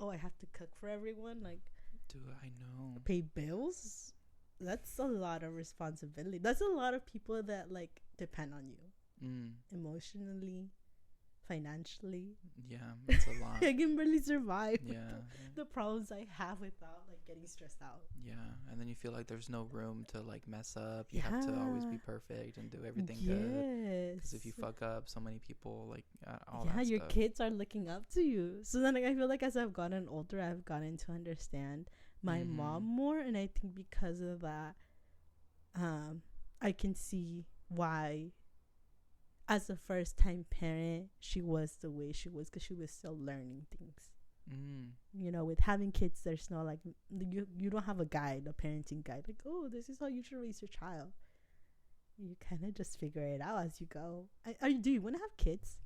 oh, I have to cook for everyone, like Dude, I know. pay bills. That's a lot of responsibility. That's a lot of people that like depend on you emotionally, financially. Yeah, it's a lot. I can barely survive with Yeah. the problems I have without like getting stressed out. Yeah, and then you feel like there's no room to like mess up. You have to always be Yeah. perfect and do everything good. Yes. Because if you fuck up, so many people like all yeah, that your stuff. kids are looking up to you. So then, like, I feel like as I've gotten older, I've gotten to understand my mom more, and I think because of that, I can see why, as a first-time parent, she was the way she was, because she was still learning things. You know, with having kids, there's no like you don't have a guide, a parenting guide, like, oh, this is how you should raise your child. You kind of just figure it out as you go. Do you want to have kids?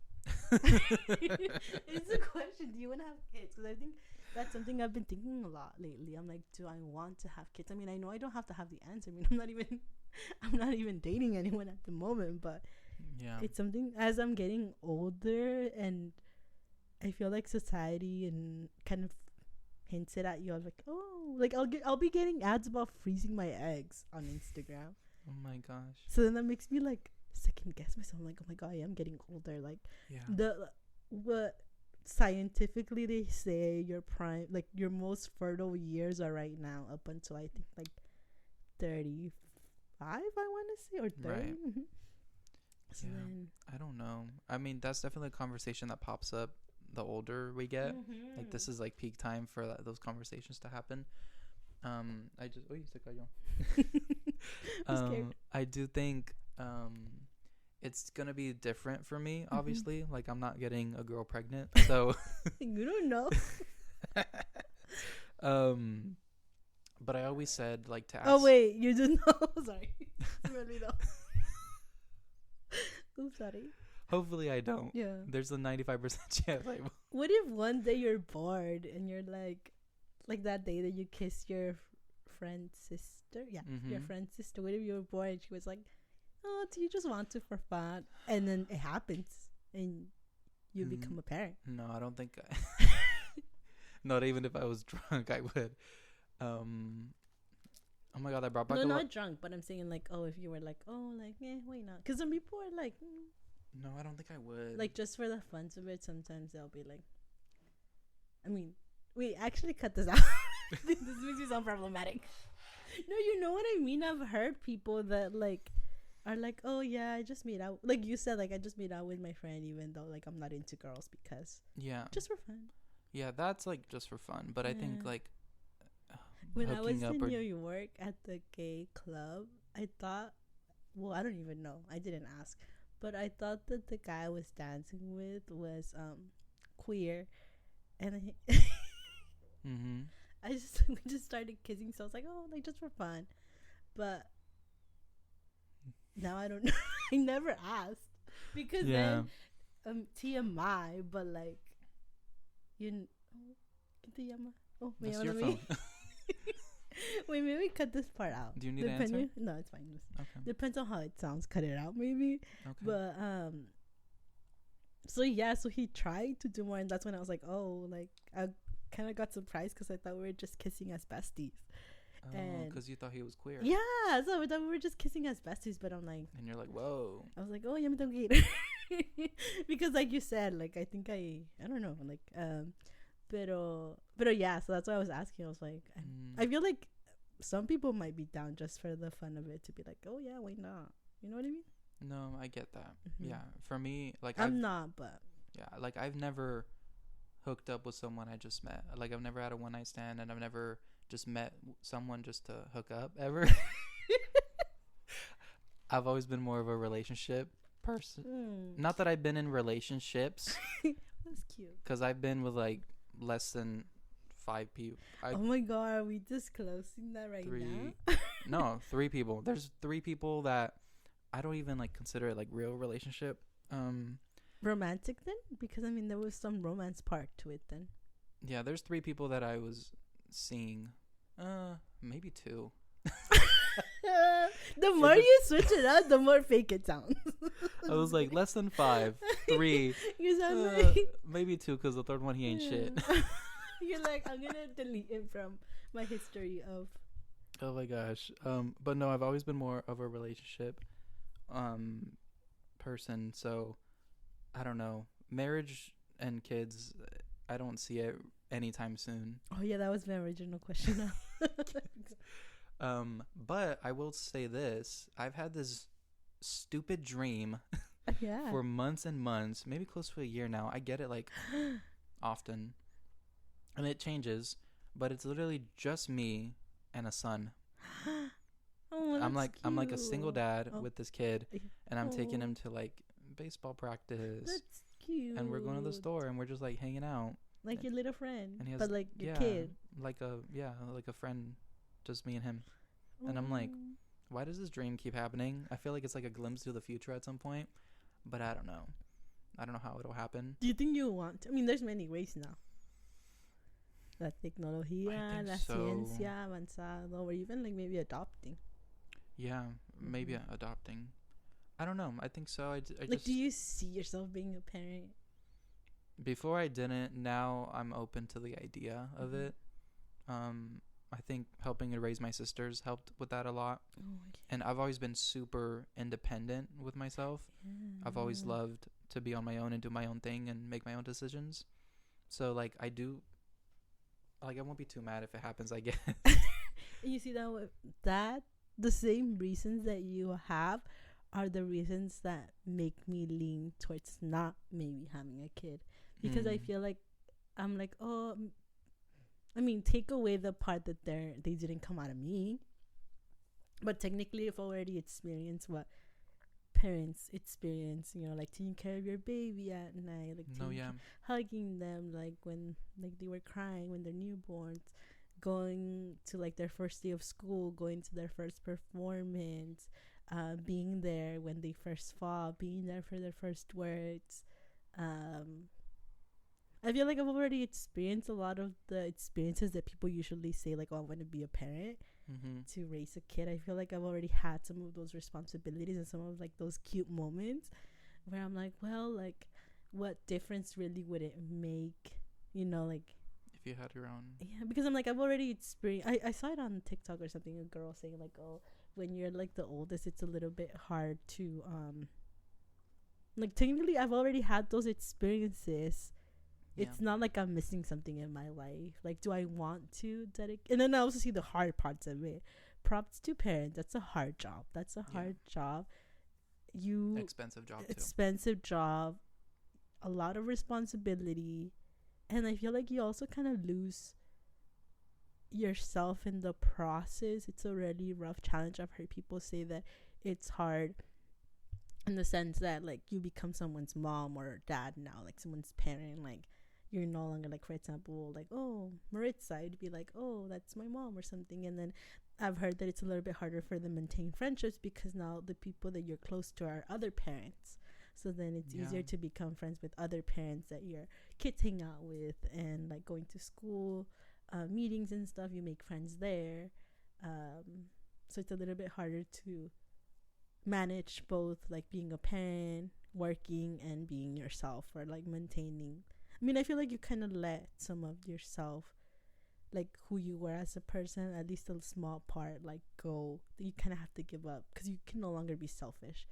It's a question. Do you want to have kids? Because I think that's something I've been thinking a lot lately. I'm like, do I want to have kids? I mean, I know I don't have to have the answer. I mean, I'm not even dating anyone at the moment, but Yeah. it's something as I'm getting older, and I feel like society and kind of hints it at you. I'm like, oh, like I'll be getting ads about freezing my eggs on Instagram. Oh my gosh. So then that makes me like second guess myself. I'm like, oh my god, I am getting older. Like Yeah. what scientifically they say your prime, like your most fertile years are right now, up until I think like 35, I want to say, or 30. Right. So Yeah. then, I don't know. I mean, that's definitely a conversation that pops up the older we get. Like this is like peak time for those conversations to happen. I just se cayó. I'm scared. I do think it's gonna be different for me, obviously. Like I'm not getting a girl pregnant, so You don't know. but I always said like to ask. Oh wait, you didn't know. Sorry. Oops, sorry. Hopefully I don't. Yeah. There's a 95% chance I will. What if one day you're bored and you're like that day that you kiss your friend's sister? Yeah, your friend's sister. What if you were bored and she was like, oh, do you just want to for fun? And then it happens and you become a parent. No, I don't think not even if I was drunk I would. Oh my god, I brought back No, not drunk, but I'm saying like, oh, if you were like, oh, like, why not? Because some people are like, no, I don't think I would. like, just for the fun of it, sometimes they'll be like, I mean, wait, actually cut this out. This makes me sound problematic. No, you know what I mean? I've heard people that like are like, oh yeah, I just made out, like you said, like I just made out with my friend, even though like I'm not into girls, because just for fun. Yeah, that's like just for fun. But I think like when I was in or New York at the gay club, I thought, well, I don't even know, I didn't ask, but I thought that the guy I was dancing with was queer, and we just started kissing, so I was like, oh, like just for fun, but now I don't know. I never asked, because then TMI, but like you oh, that's your phone. Wait, maybe cut this part out. Do you need to answer? No, it's fine. Okay. Depends on how it sounds. Cut it out, maybe. Okay. But so yeah, so he tried to do more, and that's when I was like, oh, like I kind of got surprised because I thought we were just kissing as besties. Oh, because you thought he was queer. Yeah, so I thought we were just kissing as besties, but I'm like, and you're like, whoa. I was like, oh, ya me tengo que ir. Because like you said, like I think I don't know, like pero yeah, so that's why I was asking. I was like, I feel like some people might be down just for the fun of it, to be like, oh yeah, why not? You know what I mean? No, I get that. Mm-hmm. Yeah, for me, like I'm not, but yeah, like I've never hooked up with someone I just met. Like I've never had a one night stand, and I've never just met someone just to hook up ever. I've always been more of a relationship person. Not that I've been in relationships. That's cute. Because I've been with like less than 5 people. Oh my god, are we disclosing that right now? No, 3 people. There's 3 people that I don't even like consider it like real relationship. Romantic then? Because I mean there was some romance part to it then. Yeah, there's 3 people that I was seeing. Maybe 2. The more you switch it up, the more fake it sounds. I was like less than 5, 3. You sound like maybe 2 because the third one he ain't shit. You're like, I'm gonna delete him from my history of. Oh my gosh. But no, I've always been more of a relationship person. So I don't know. Marriage and kids, I don't see it anytime soon. Oh yeah, that was my original question. But I will say this. I've had this stupid dream for months and months, maybe close to a year now. I get it like often. And it changes, but it's literally just me and a son. I'm like a single dad with this kid, and I'm taking him to like baseball practice. That's cute. And we're going to the store and we're just like hanging out. Like your little friend, and he has, but like your kid. Like a friend, just me and him. And I'm like, why does this dream keep happening? I feel like it's like a glimpse to the future at some point, but I don't know. I don't know how it'll happen. Do you think you want to? I mean, there's many ways now. La tecnología, la ciencia avanzado, or even like maybe adopting. Yeah, maybe adopting. I don't know. I think so. I like, just, do you see yourself being a parent? Before I didn't. Now I'm open to the idea of it. I think helping to raise my sisters helped with that a lot. And I've always been super independent with myself. I've always loved to be on my own and do my own thing and make my own decisions. So like I won't be too mad if it happens, I guess. You see that the same reasons that you have are the reasons that make me lean towards not maybe having a kid, because I feel like I'm like, oh, I mean, take away the part that they didn't come out of me, but technically I've already experienced what parents experience, you know, like taking care of your baby at night, like hugging them, like when like they were crying when they're newborns, going to like their first day of school, going to their first performance, being there when they first fall, being there for their first words. I feel like I've already experienced a lot of the experiences that people usually say, like, oh, I want to be a parent to raise a kid. I feel like I've already had some of those responsibilities and some of like those cute moments where I'm like, well, like, what difference really would it make, you know, like, if you had your own? Yeah, because I'm like, I've already experienced. I saw it on TikTok or something, a girl saying like, oh, when you're like the oldest, it's a little bit hard to like, technically I've already had those experiences. It's not like I'm missing something in my life. Like, do I want to dedicate? And then I also see the hard parts of it. Props to parents. That's a hard job. Job. Expensive job. A lot of responsibility. And I feel like you also kind of lose yourself in the process. It's a really rough challenge. I've heard people say that it's hard in the sense that, like, you become someone's mom or dad now, like someone's parent. Like, you're no longer, like, for example, like, oh, Maritza, you'd be like, oh, that's my mom or something. And then I've heard that it's a little bit harder for them to maintain friendships because now the people that you're close to are other parents. So then it's easier to become friends with other parents that your kids hang out with, and like going to school meetings and stuff, you make friends there. So it's a little bit harder to manage both, like being a parent, working, and being yourself, or like maintaining. I mean, I feel like you kind of let some of yourself, like who you were as a person, at least a small part, like go. You kind of have to give up because you can no longer be selfish.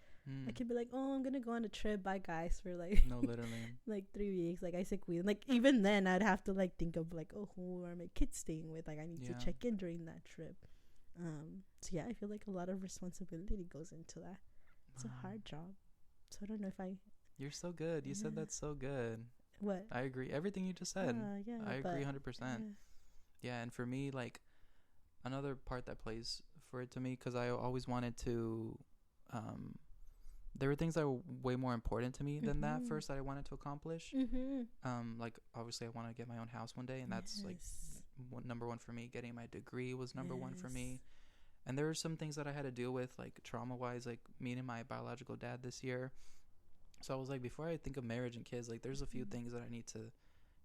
I could be like, oh, I'm gonna go on a trip. Bye, guys, for like No, literally. like 3 weeks. Like I said, like even then, I'd have to like think of like, oh, who are my kids staying with? Like I need to check in during that trip. So yeah, I feel like a lot of responsibility goes into that. It's a hard job. So I don't know if I. You're so good. You said that's so good. What? I agree. Everything you just said. Yeah, I agree 100%. Yeah, and for me, like, another part that plays for it to me, because I always wanted to, there were things that were way more important to me than that first that I wanted to accomplish. Like, obviously, I want to get my own house one day, and that's, like, number one for me. Getting my degree was number one for me. And there were some things that I had to deal with, like, trauma-wise, like, meeting my biological dad this year. So I was like, before I think of marriage and kids, like, there's a few things that I need to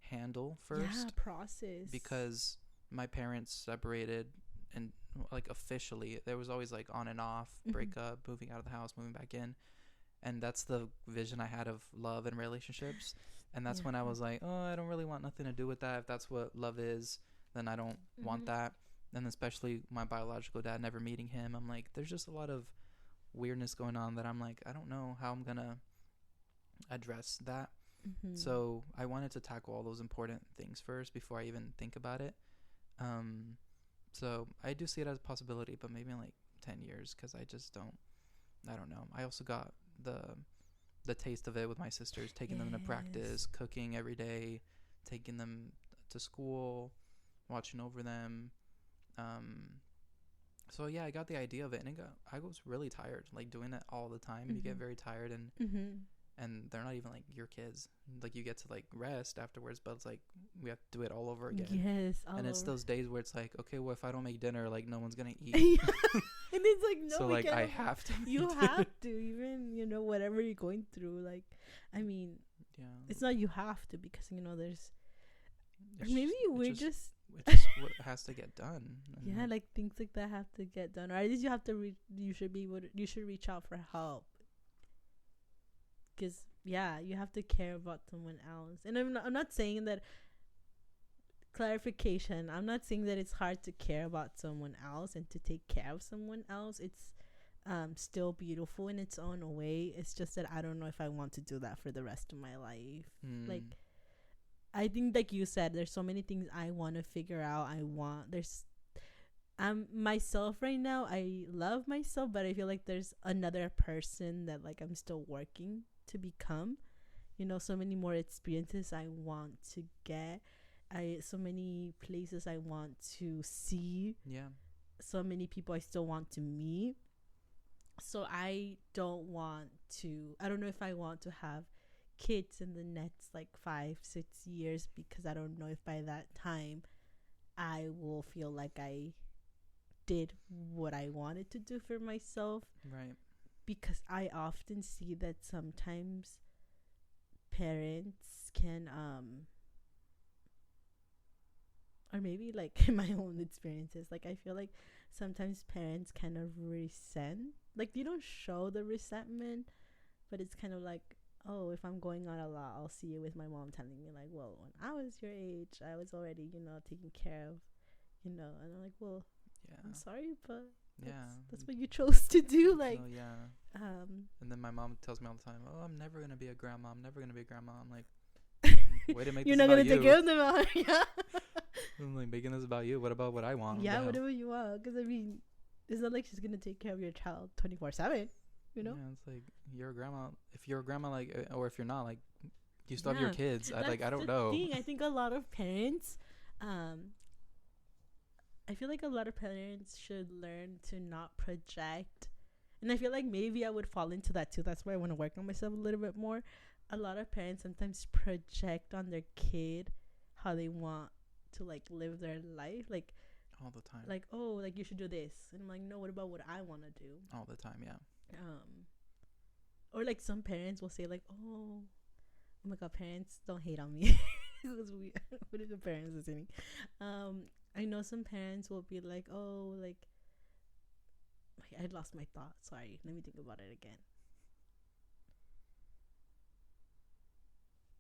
handle first. Yeah, process. Because my parents separated, and, like, officially, there was always, like, on and off, breakup, moving out of the house, moving back in. And that's the vision I had of love and relationships. And that's when I was like, oh, I don't really want nothing to do with that. If that's what love is, then I don't want that. And especially my biological dad, never meeting him, I'm like, there's just a lot of weirdness going on that I'm like, I don't know how I'm gonna address that. So I wanted to tackle all those important things first before I even think about it. So I do see it as a possibility, but maybe in like 10 years, because I don't know. I also got the taste of it with my sisters, taking them to practice, cooking every day, taking them to school, watching over them. So yeah, I got the idea of it, and I was really tired, like doing it all the time. You get very tired, and they're not even like your kids. Like you get to like rest afterwards, but it's like we have to do it all over again. Yes, and it's those days where it's like, okay, well, if I don't make dinner, like no one's gonna eat. And it's like, no, so like I have to. You have to, even whatever you're going through. Like, I mean, it's not you have to, because there's it's just what has to get done. Yeah, like things like that have to get done, or at least you have to. You should reach out for help. Because you have to care about someone else. And I'm not saying that, clarification, I'm not saying that it's hard to care about someone else and to take care of someone else. It's still beautiful in its own way. It's just that I don't know if I want to do that for the rest of my life. Like, I think, like you said, there's so many things I want to figure out. I'm myself right now. I love myself, but I feel like there's another person that like I'm still working to become. So many more experiences I want to get. So many places I want to see. Yeah. So many people I still want to meet. So I don't know if I want to have kids in the next like 5-6 years, because I don't know if by that time I will feel like I did what I wanted to do for myself. Right. Because I often see that sometimes parents can or maybe like in my own experiences, like I feel like sometimes parents kind of resent, like you don't show the resentment, but it's kind of like, oh, if I'm going on a lot, I'll see you with my mom telling me like, well, when I was your age, I was already taking care of, and I'm like, well, I'm sorry, but that's what you chose to do. Like, and then my mom tells me all the time, oh, I'm never gonna be a grandma, I'm like, way to make you're this not about gonna take care of them. Yeah. I'm like, making this about you. What about what I want? Yeah, whatever you want. Because I mean, it's not like she's gonna take care of your child 24/7. Yeah, it's like you're a grandma. If you're a grandma, like, or if you're not, like, you still have your kids. I don't know. I think a lot of parents, I feel like a lot of parents should learn to not project. And I feel like maybe I would fall into that too. That's why I want to work on myself a little bit more. A lot of parents sometimes project on their kid how they want to like live their life, like all the time. Like, oh, like you should do this, and I'm like, no, what about what I want to do? All the time, yeah. Or like some parents will say like, oh my god, parents don't hate on me. What if the parents listening? I know some parents will be like, oh, like I lost my thought. Sorry, let me think about it again.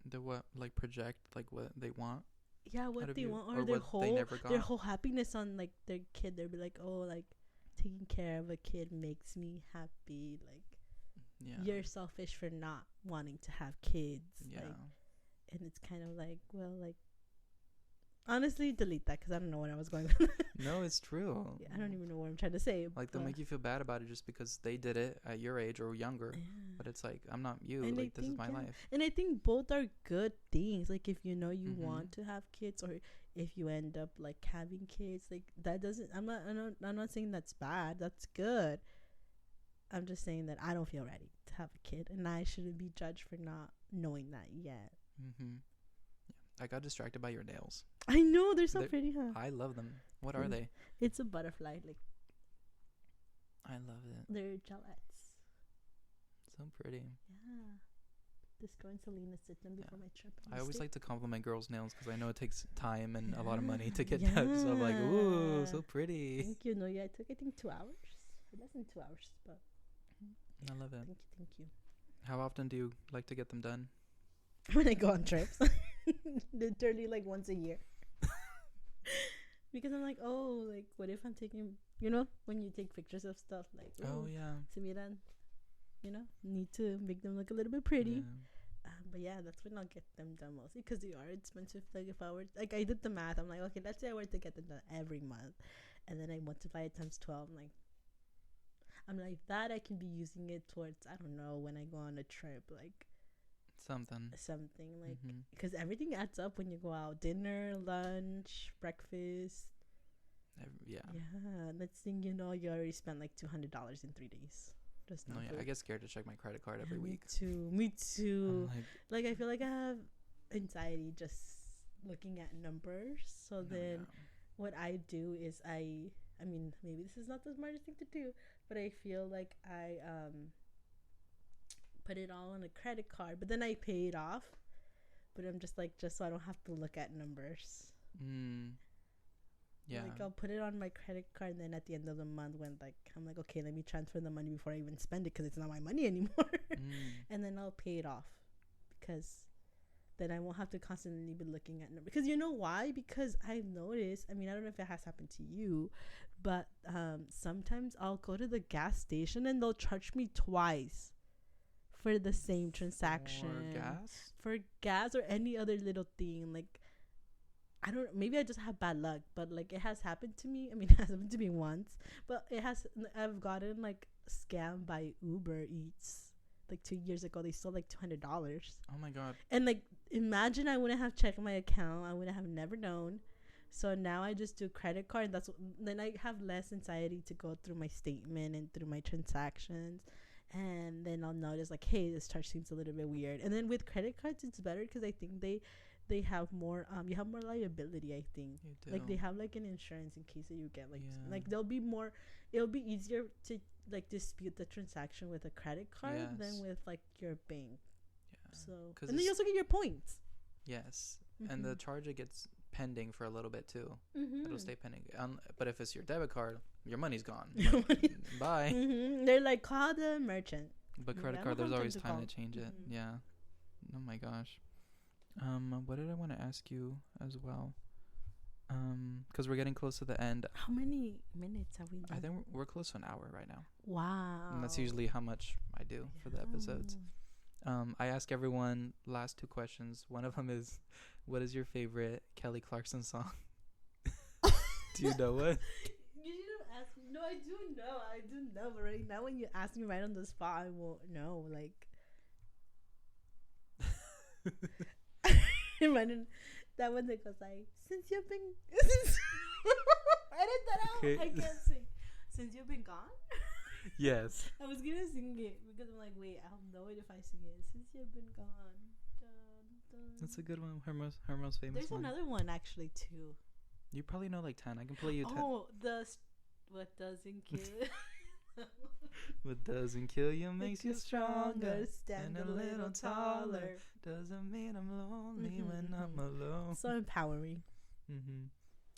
The what, like project like what they want? Yeah, what they want, or their whole happiness on like their kid. They'll be like, oh, like taking care of a kid makes me happy. Like, Yeah. you're selfish for not wanting to have kids. Yeah. Like, and it's kind of like, well, like, honestly, delete that because I don't know what I was going on. No, it's true. Yeah, I don't even know what I'm trying to say. Like, they'll make you feel bad about it just because they did it at your age or younger. Yeah. But it's like, I'm not you. And Like, this is my life. And I think both are good things. Like, if you know you Mhm. want to have kids, or if you end up like having kids, like that doesn't. I'm not saying that's bad. That's good. I'm just saying that I don't feel ready to have a kid, and I shouldn't be judged for not knowing that yet. Mm-hmm. I got distracted by your nails. I know they're so They're- pretty, huh? I love them. What are they? It's a butterfly. Like, I love it. they're gillettes. So pretty. Yeah. This girl and Selena sit them before my trip. I always like to compliment girls' nails because I know it takes time and a lot of money to get done. So I'm like, ooh, so pretty. Thank you. No, yeah, it took I think 2 hours. Less than 2 hours, but I love it. thank you. How often do you like to get them done? When I go on trips, literally like once a year. Because I'm like, oh, like what if I'm taking, when you take pictures of stuff, like, Oh, yeah. se miran, need to make them look a little bit pretty. Yeah. But yeah, that's when I'll get them done mostly because they are expensive. Like if I were, like I did the math, I'm like, okay, let's say I were to get them done every month, and then I multiply it times 12. I'm like that I can be using it towards, I don't know, when I go on a trip, like Something. like Mhm. because everything adds up when you go out: dinner, lunch, breakfast. Yeah. Yeah, next thing you know, you already spent like $200 in 3 days. Just No, not yeah. food. I get scared to check my credit card every week. Me too. I'm Like I feel like I have anxiety just looking at numbers. So no, then yeah. what I do is I mean, maybe this is not the smartest thing to do, but I feel like I put it all on a credit card, but then I pay it off. But I'm just like, just so I don't have to look at numbers. Yeah. Like I'll put it on my credit card, and then at the end of the month, when like I'm like, okay, let me transfer the money before I even spend it because it's not my money anymore. And then I'll pay it off because then I won't have to constantly be looking at numbers. Because you know why? Because I've noticed, I mean, I don't know if it has happened to you, but sometimes I'll go to the gas station and they'll charge me twice for the same transaction. For gas or any other little thing. Like, I don't, maybe I just have bad luck, but like it has happened to me. I mean, it has happened to me once, but I've gotten like scammed by Uber Eats. Like 2 years ago, they stole like $200. Oh my God. And like, imagine I wouldn't have checked my account. I would have never known. So now I just do credit card. And then I have less anxiety to go through my statement and through my transactions. And then I'll notice like, hey, this charge seems a little bit weird. And then with credit cards, it's better because I think they have more, you have more liability, I think. You do. Like they have like an insurance in case that you get like, Yeah. like it'll be easier to like dispute the transaction with a credit card Yes. than with like your bank. Yeah. So, 'Cause and then you also get your points. Yes. And the charge, it gets pending for a little bit too. Mm-hmm. It'll stay pending. But if it's your debit card, your money's gone. Your Like, money- bye. Mm-hmm. They're like, call the merchant. But Yeah, credit I card, don't there's have always time to time call. to change it. Mhm. Yeah. Oh my gosh. What did I want to ask you as well? Because we're getting close to the end. How many minutes have we done? I think we're close to an hour right now. Wow. And that's usually how much I do for the episodes. I ask everyone last 2 questions. One of them is, what is your favorite Kelly Clarkson song? Do you know what? You didn't ask me. No, I do know. But right now, when you ask me right on the spot, I won't know. Like, imagine that one that goes like, since you've been, edit that out. Okay. I can't sing. Since you've been gone. Yes. I was gonna sing it because I'm like, wait, I'll know it if I sing it. Since you've been gone. Dun, dun. That's a good one. Her most famous There's one. another one actually too. You probably know like 10. I can play you 10. Oh, what doesn't kill. What doesn't kill you makes you stronger. Stand and a little taller. Doesn't mean I'm lonely when I'm alone. So empowering.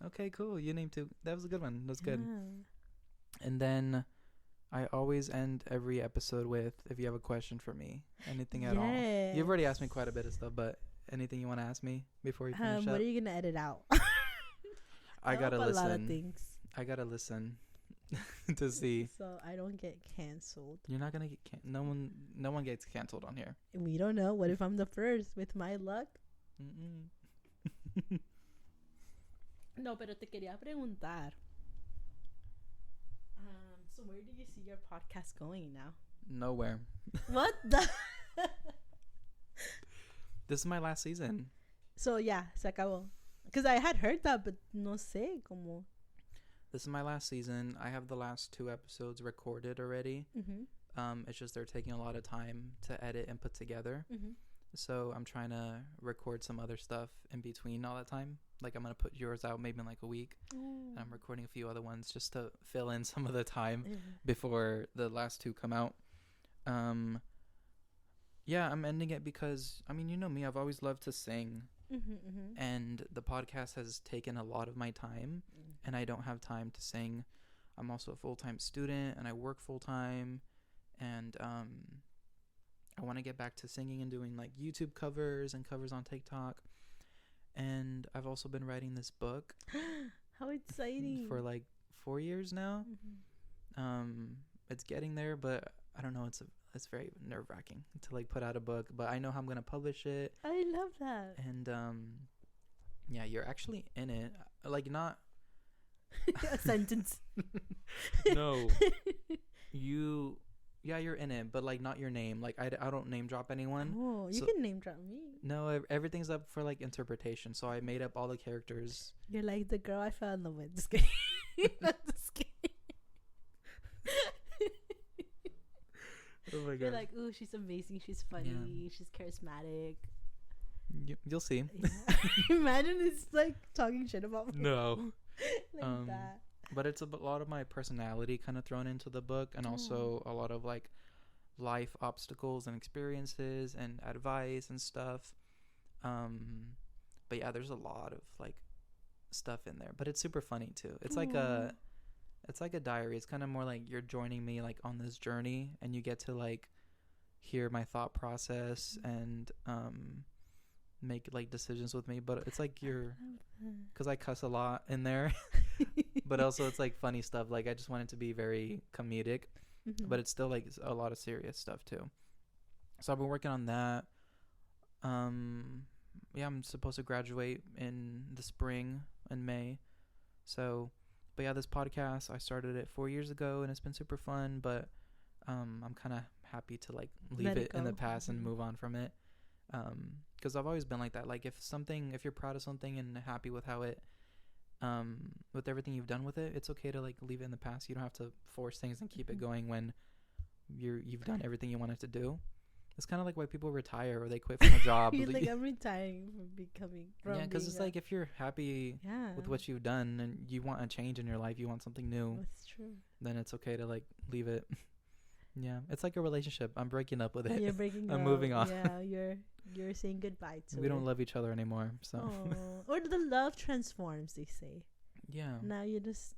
Okay, cool. You named 2. That was a good one. That's good. Yeah. And then I always end every episode with, if you have a question for me, anything at all. You've already asked me quite a bit of stuff, but anything you want to ask me before we finish up? What are you gonna edit out? I gotta A lot of listen. things. I gotta listen. to see. So I don't get canceled. You're not gonna get no one gets canceled on here. We don't know. What if I'm the first with my luck? Mm-mm. No, pero te quería preguntar. So where do you see your podcast going now? Nowhere. What the? This is my last season. So yeah, se acabó. Because I had heard that, but no sé como. This is my last season. I have the last 2 episodes recorded already. Mm-hmm. It's just they're taking a lot of time to edit and put together. Mm-hmm. So I'm trying to record some other stuff in between all that time. Like I'm going to put yours out maybe in like a week. And I'm recording a few other ones just to fill in some of the time before the last 2 come out. Yeah, I'm ending it because, I mean, you know me, I've always loved to sing. And the podcast has taken a lot of my time, and I don't have time to sing. I'm also a full-time student, and I work full-time, and I want to get back to singing and doing like YouTube covers and covers on TikTok. And I've also been writing this book. How exciting! For like 4 years now. It's getting there, but I don't know. It's very nerve-wracking to like put out a book, but I know how I'm gonna publish it. I love that. And yeah, you're actually in it. Like not a sentence. No, you're in it, but like not your name. Like I don't name drop anyone. Oh, you can name drop me. No, everything's up for like interpretation. So I made up all the characters. You're like the girl I fell in love with. Just kidding. Just kidding. Oh my god. You're like, ooh, she's amazing. She's funny. Yeah. She's charismatic. You'll see. Yeah. Imagine it's like talking shit about me. No. Like that. But it's a lot of my personality kind of thrown into the book, and also a lot of like life obstacles and experiences and advice and stuff. But yeah, there's a lot of like stuff in there, but it's super funny too. It's like a diary. It's kind of more like you're joining me like on this journey, and you get to like hear my thought process and make like decisions with me. But it's like because I cuss a lot in there. But also it's like funny stuff. Like I just want it to be very comedic, but it's still like a lot of serious stuff too. So I've been working on that. Yeah, I'm supposed to graduate in the spring in May. So, but yeah, this podcast, I started it 4 years ago, and it's been super fun, but I'm kind of happy to like leave it in the past and move on from it. Because I've always been like that. Like if you're proud of something and happy with how it with everything you've done with it, it's okay to like leave it in the past. You don't have to force things and keep it going when you've done everything you wanted to do. It's kind of like why people retire or they quit from a job. You're like, I'm retiring from becoming. Yeah, because it's like if you're happy with what you've done and you want a change in your life, you want something new. That's true. Then it's okay to like leave it. Yeah, it's like a relationship. I'm breaking up with it. You're breaking up. I'm moving on. Yeah, you're saying goodbye to it. We don't love each other anymore. So. Or the love transforms, they say. Yeah. Now you just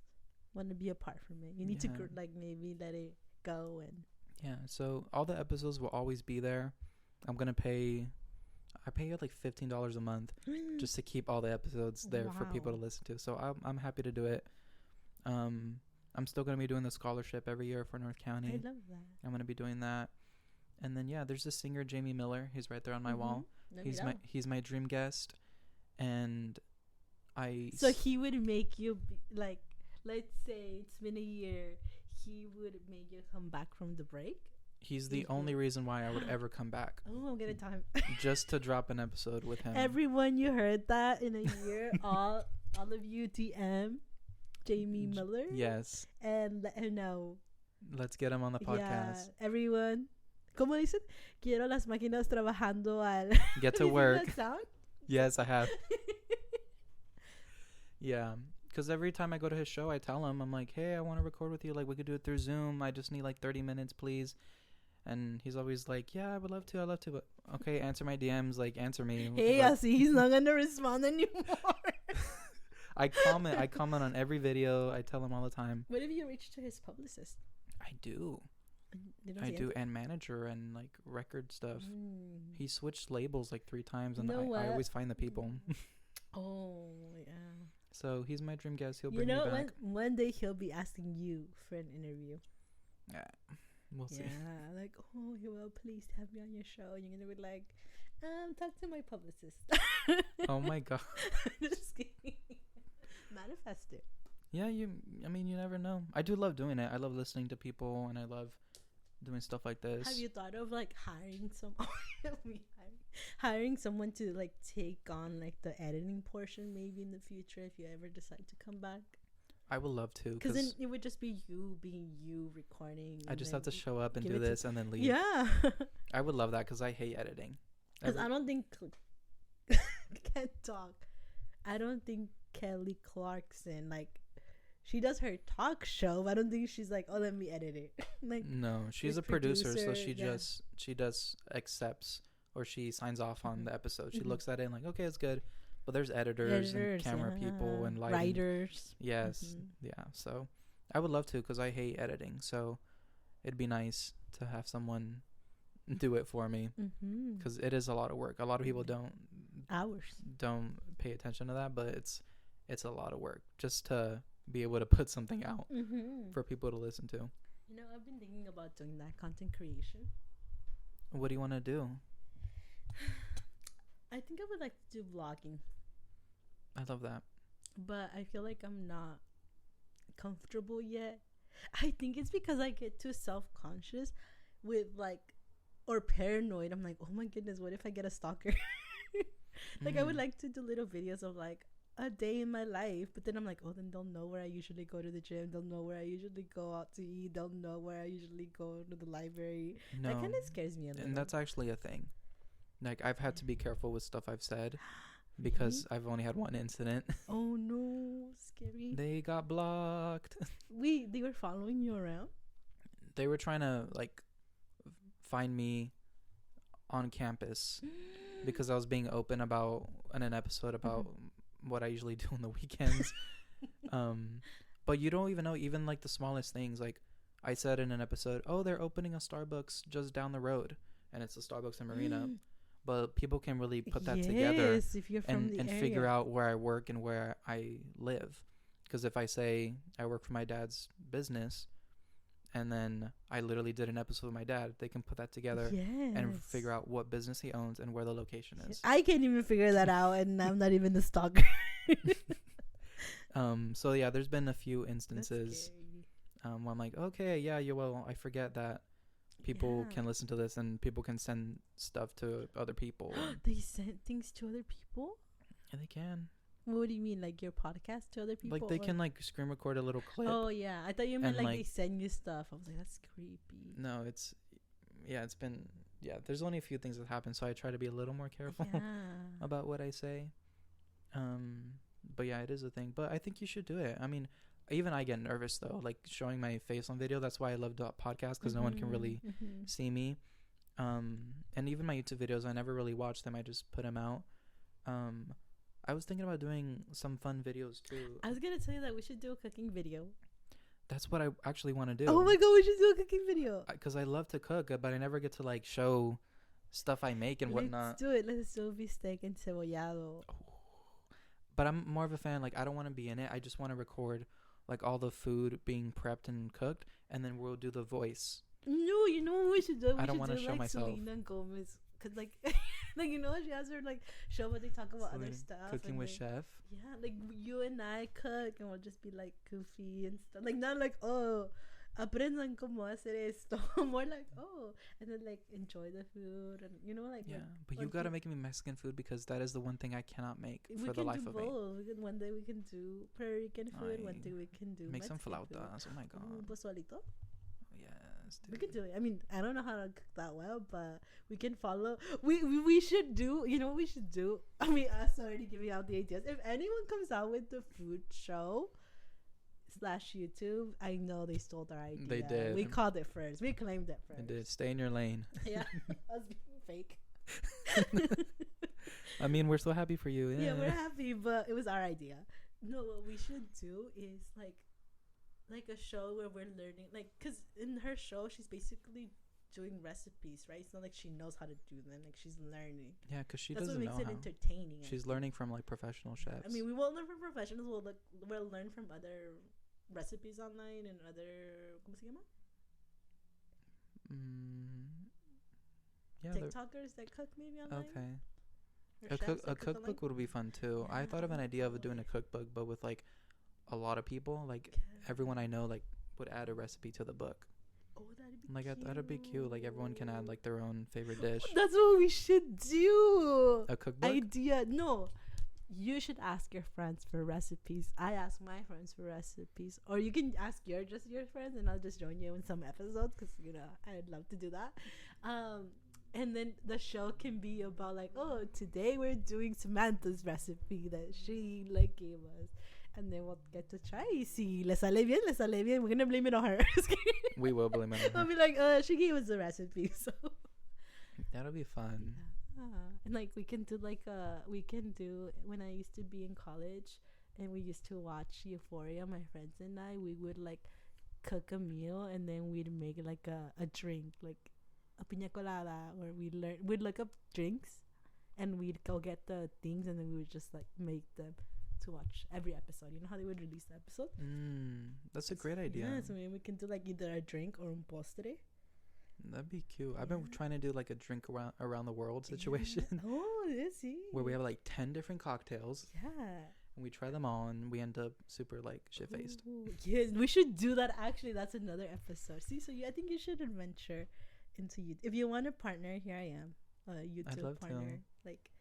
want to be apart from it. You need to like maybe let it go and. Yeah. So all the episodes will always be there. I pay like $15 a month just to keep all the episodes there for people to listen to. So I'm happy to do it. I'm still going to be doing the scholarship every year for North County. I love that. I'm going to be doing that. And then, yeah, there's this singer, Jamie Miller. He's right there on my wall. He's my dream guest. And So he would make you, like, let's say it's been a year. He would make you come back from the break? He's the only reason why I would ever come back. Oh, I'm going to tell him. Just to drop an episode with him. Everyone, you heard that in a year. all of you DM Jamie Miller. Yes. And let him know. Let's get him on the podcast. Yeah, everyone. ¿Cómo dicen? Quiero las máquinas trabajando al... Get to work. That sound? Yes, I have. Yeah. Because every time I go to his show, I tell him, I'm like, hey, I want to record with you. Like, we could do it through Zoom. I just need like 30 minutes, please. And he's always like, yeah, I would love to. But okay, answer my DMs. Like, answer me. Hey, I see he's not going to respond anymore. I comment on every video. I tell him all the time. What if you reach to his publicist? I do. And manager and like record stuff. He switched labels like 3 times, and I always find the people. Oh, yeah. So he's my dream guest. He'll You bring me know, back. one day he'll be asking you for an interview. Yeah, we'll see. Yeah, like, oh, you will please have me on your show. And you're gonna be like, talk to my publicist. Oh my god. Just kidding. Manifest it. Yeah, you never know. I do love doing it. I love listening to people, and I love doing stuff like this. Have you thought of like hiring hiring someone to like take on like the editing portion maybe in the future if you ever decide to come back? I would love to, because then it would just be you being you recording. I just have to show up and do this and then leave. Yeah. I would love that because I hate editing. Because I don't think can't talk. I don't think Kelly Clarkson, like, she does her talk show, but I don't think she's like, oh, let me edit it. Like, no, she's a producer, so she does accepts or she signs off on the episode. She looks at it and like, okay, it's good. But there's editors and camera people and lighting. Writers. Yes. Yeah. So I would love to because I hate editing. So it'd be nice to have someone do it for me because it is a lot of work. A lot of people don't pay attention to that, but it's a lot of work just to be able to put something out for people to listen to. You know, I've been thinking about doing that, content creation. What do you want to do? I think I would like to do vlogging. I love that. But I feel like I'm not comfortable yet. I think it's because I get too self-conscious with like, or paranoid. I'm like, oh my goodness, what if I get a stalker? Like I would like to do little videos of like a day in my life, but then I'm like, oh, then they'll know where I usually go to the gym, they'll know where I usually go out to eat, they'll know where I usually go to the library. No, that kind of scares me a little. And that's actually a thing. Like I've had to be careful with stuff I've said because I've only had one incident. Oh no, scary. They got blocked. They were following you around? They were trying to like find me on campus because I was being open about in an episode about what I usually do on the weekends. But you don't even know even like the smallest things. Like I said in an episode, oh, they're opening a Starbucks just down the road, and it's a Starbucks in Marina. But people can really put that together if you're from the and area. figure out where I work and where I live. Because if I say I work for my dad's business and then I literally did an episode with my dad, they can put that together and figure out what business he owns and where the location is. I can't even figure that out, and I'm not even the stalker. So yeah, there's been a few instances where I'm like, okay, yeah, well, I forget that people can listen to this and people can send stuff to other people. They send things to other people? Yeah, they can. What do you mean, like your podcast to other people? Like they can like screen record a little clip. Oh yeah, I thought you meant like they send you stuff. I was like, that's creepy. No, it's been there's only a few things that happen, so I try to be a little more careful about what I say. But yeah, it is a thing. But I think you should do it. I mean, even I get nervous though, like showing my face on video. That's why I love the podcast because no one can really see me. And even my YouTube videos, I never really watch them. I just put them out. I was thinking about doing some fun videos too. I was gonna tell you that we should do a cooking video. That's what I actually want to do. Oh my god, we should do a cooking video. Because I love to cook, but I never get to like show stuff I make and whatnot. Let's do it. Let's do beefsteak and cebollado. Oh. But I'm more of a fan. Like I don't want to be in it. I just want to record like all the food being prepped and cooked, and then we'll do the voice. No, you know what we should do? I don't want to show like myself. Selena Gomez, cause like, like you know, she has her like show where they talk about other stuff. Cooking with Chef. Yeah, like you and I cook, and we'll just be like goofy and stuff. Like not like aprendan cómo hacer esto. More like and then like enjoy the food and like. Yeah, but you gotta make me Mexican food because that is the one thing I cannot make for the life of me. One day we can do Puerto Rican food. One day we can do make Mexican some flautas. Food. Oh my god. Pozolito. Yes, dude. We can do it. I mean, I don't know how to cook that well, but we can follow. We should do. You know what we should do? I mean, us already giving out the ideas. If anyone comes out with the food show / YouTube, I know they stole our idea. They did. We called it first. We claimed it first. They did. Stay in your lane. Yeah, I was being fake. I mean, we're so happy for you. Yeah, we're happy, but it was our idea. No, what we should do is like a show where we're learning, like, because in her show she's basically doing recipes, right? It's not like she knows how to do them. Like she's learning. Yeah, because she That's what doesn't know makes it how. entertaining. She's learning from like professional chefs. I mean, we won't learn from professionals. We'll learn from other recipes online and other ¿cómo se llama? Yeah, TikTokers that cook maybe online. Okay. A cookbook would be fun too. Yeah, I thought of an idea of doing a cookbook, but with like a lot of people. Like everyone I know like would add a recipe to the book. Oh, that'd be like cute. that'd be cute. Like everyone can add like their own favorite dish. That's what we should do. A cookbook idea. No, you should ask your friends for recipes. I ask my friends for recipes, or you can ask your friends, and I'll just join you in some episodes because I'd love to do that. And then the show can be about like, oh, today we're doing Samantha's recipe that she like gave us, and then we'll get to try. Si le sale bien, le sale bien. We're gonna blame it on her. We will blame it on her. We'll be like, she gave us the recipe, so that'll be fun. Yeah. And like we can do when I used to be in college and we used to watch Euphoria, my friends and I, we would like cook a meal and then we'd make like a drink, like a piña colada, where we'd look up drinks and we'd go get the things and then we would just like make them to watch every episode. You know how they would release the episode? That's a great idea. Yeah, so maybe we can do like either a drink or un postre. That'd be cute. I've been trying to do like a drink around the world situation. Oh, is he? Where we have like 10 different cocktails. Yeah. And we try them all and we end up super like shit faced. Yes, we should do that. Actually, that's another episode. See, so I think you should adventure into YouTube. If you want a partner, here I am. A YouTube partner. To. Like,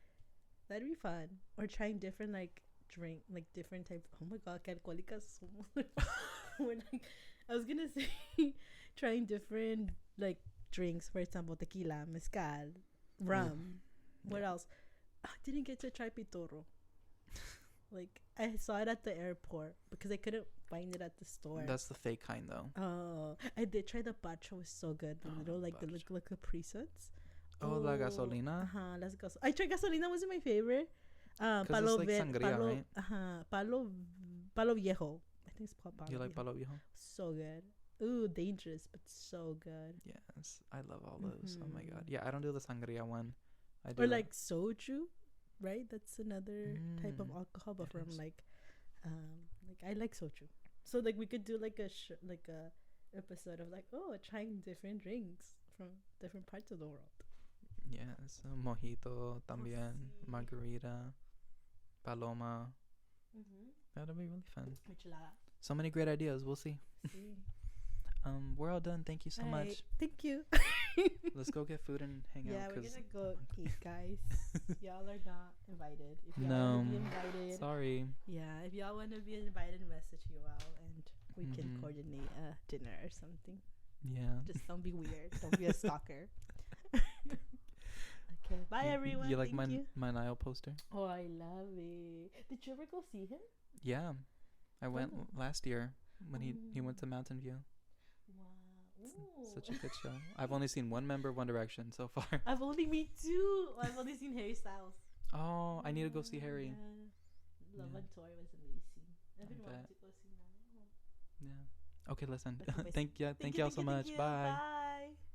that'd be fun. Or trying different like different type. Oh my god, que alcohólicas somos. We're like, I was gonna say trying different like drinks, for example, tequila, mezcal, rum. What else? I didn't get to try pitoro. Like I saw it at the airport because I couldn't find it at the store. That's the fake kind though. Oh, I did try the pacho. It was so good. The little like the like Capri Suns. La gasolina. I tried gasolina. Wasn't my favorite. Palo it's like sangria, right? Palo viejo. I think it's called palo. You like palo viejo? So good. Ooh, dangerous, but so good. Yes, I love all those. Oh my god. Yeah, I don't do the sangria one. I do. Or like soju, right? That's another type of alcohol, but from like I like soju. So like we could do like a episode of like trying different drinks from different parts of the world. Yes, mojito también, margarita, paloma. That'll be really fun. Michelada. So many great ideas. We'll see. We're all done. Thank you so much. Thank you. Let's go get food and hang out. Yeah, we're gonna go eat, guys. Y'all are not invited. If y'all No, wanna be invited, sorry. Yeah, if y'all want to be invited, message you out and we can coordinate a dinner or something. Yeah. Just don't be weird. Don't be a stalker. Okay, bye everyone. You like my Nile poster? Oh, I love it. Did you ever go see him? Yeah, I went last year when he went to Mountain View. Wow. Such a good show. I've only seen one member of One Direction so far. Me too. I've only seen Harry Styles. Oh, I need to go see Harry. Yeah. Love on Tour was amazing. I've been wanting to go see that. Yeah. Okay, listen. Thank thank y'all so much. Bye. Bye.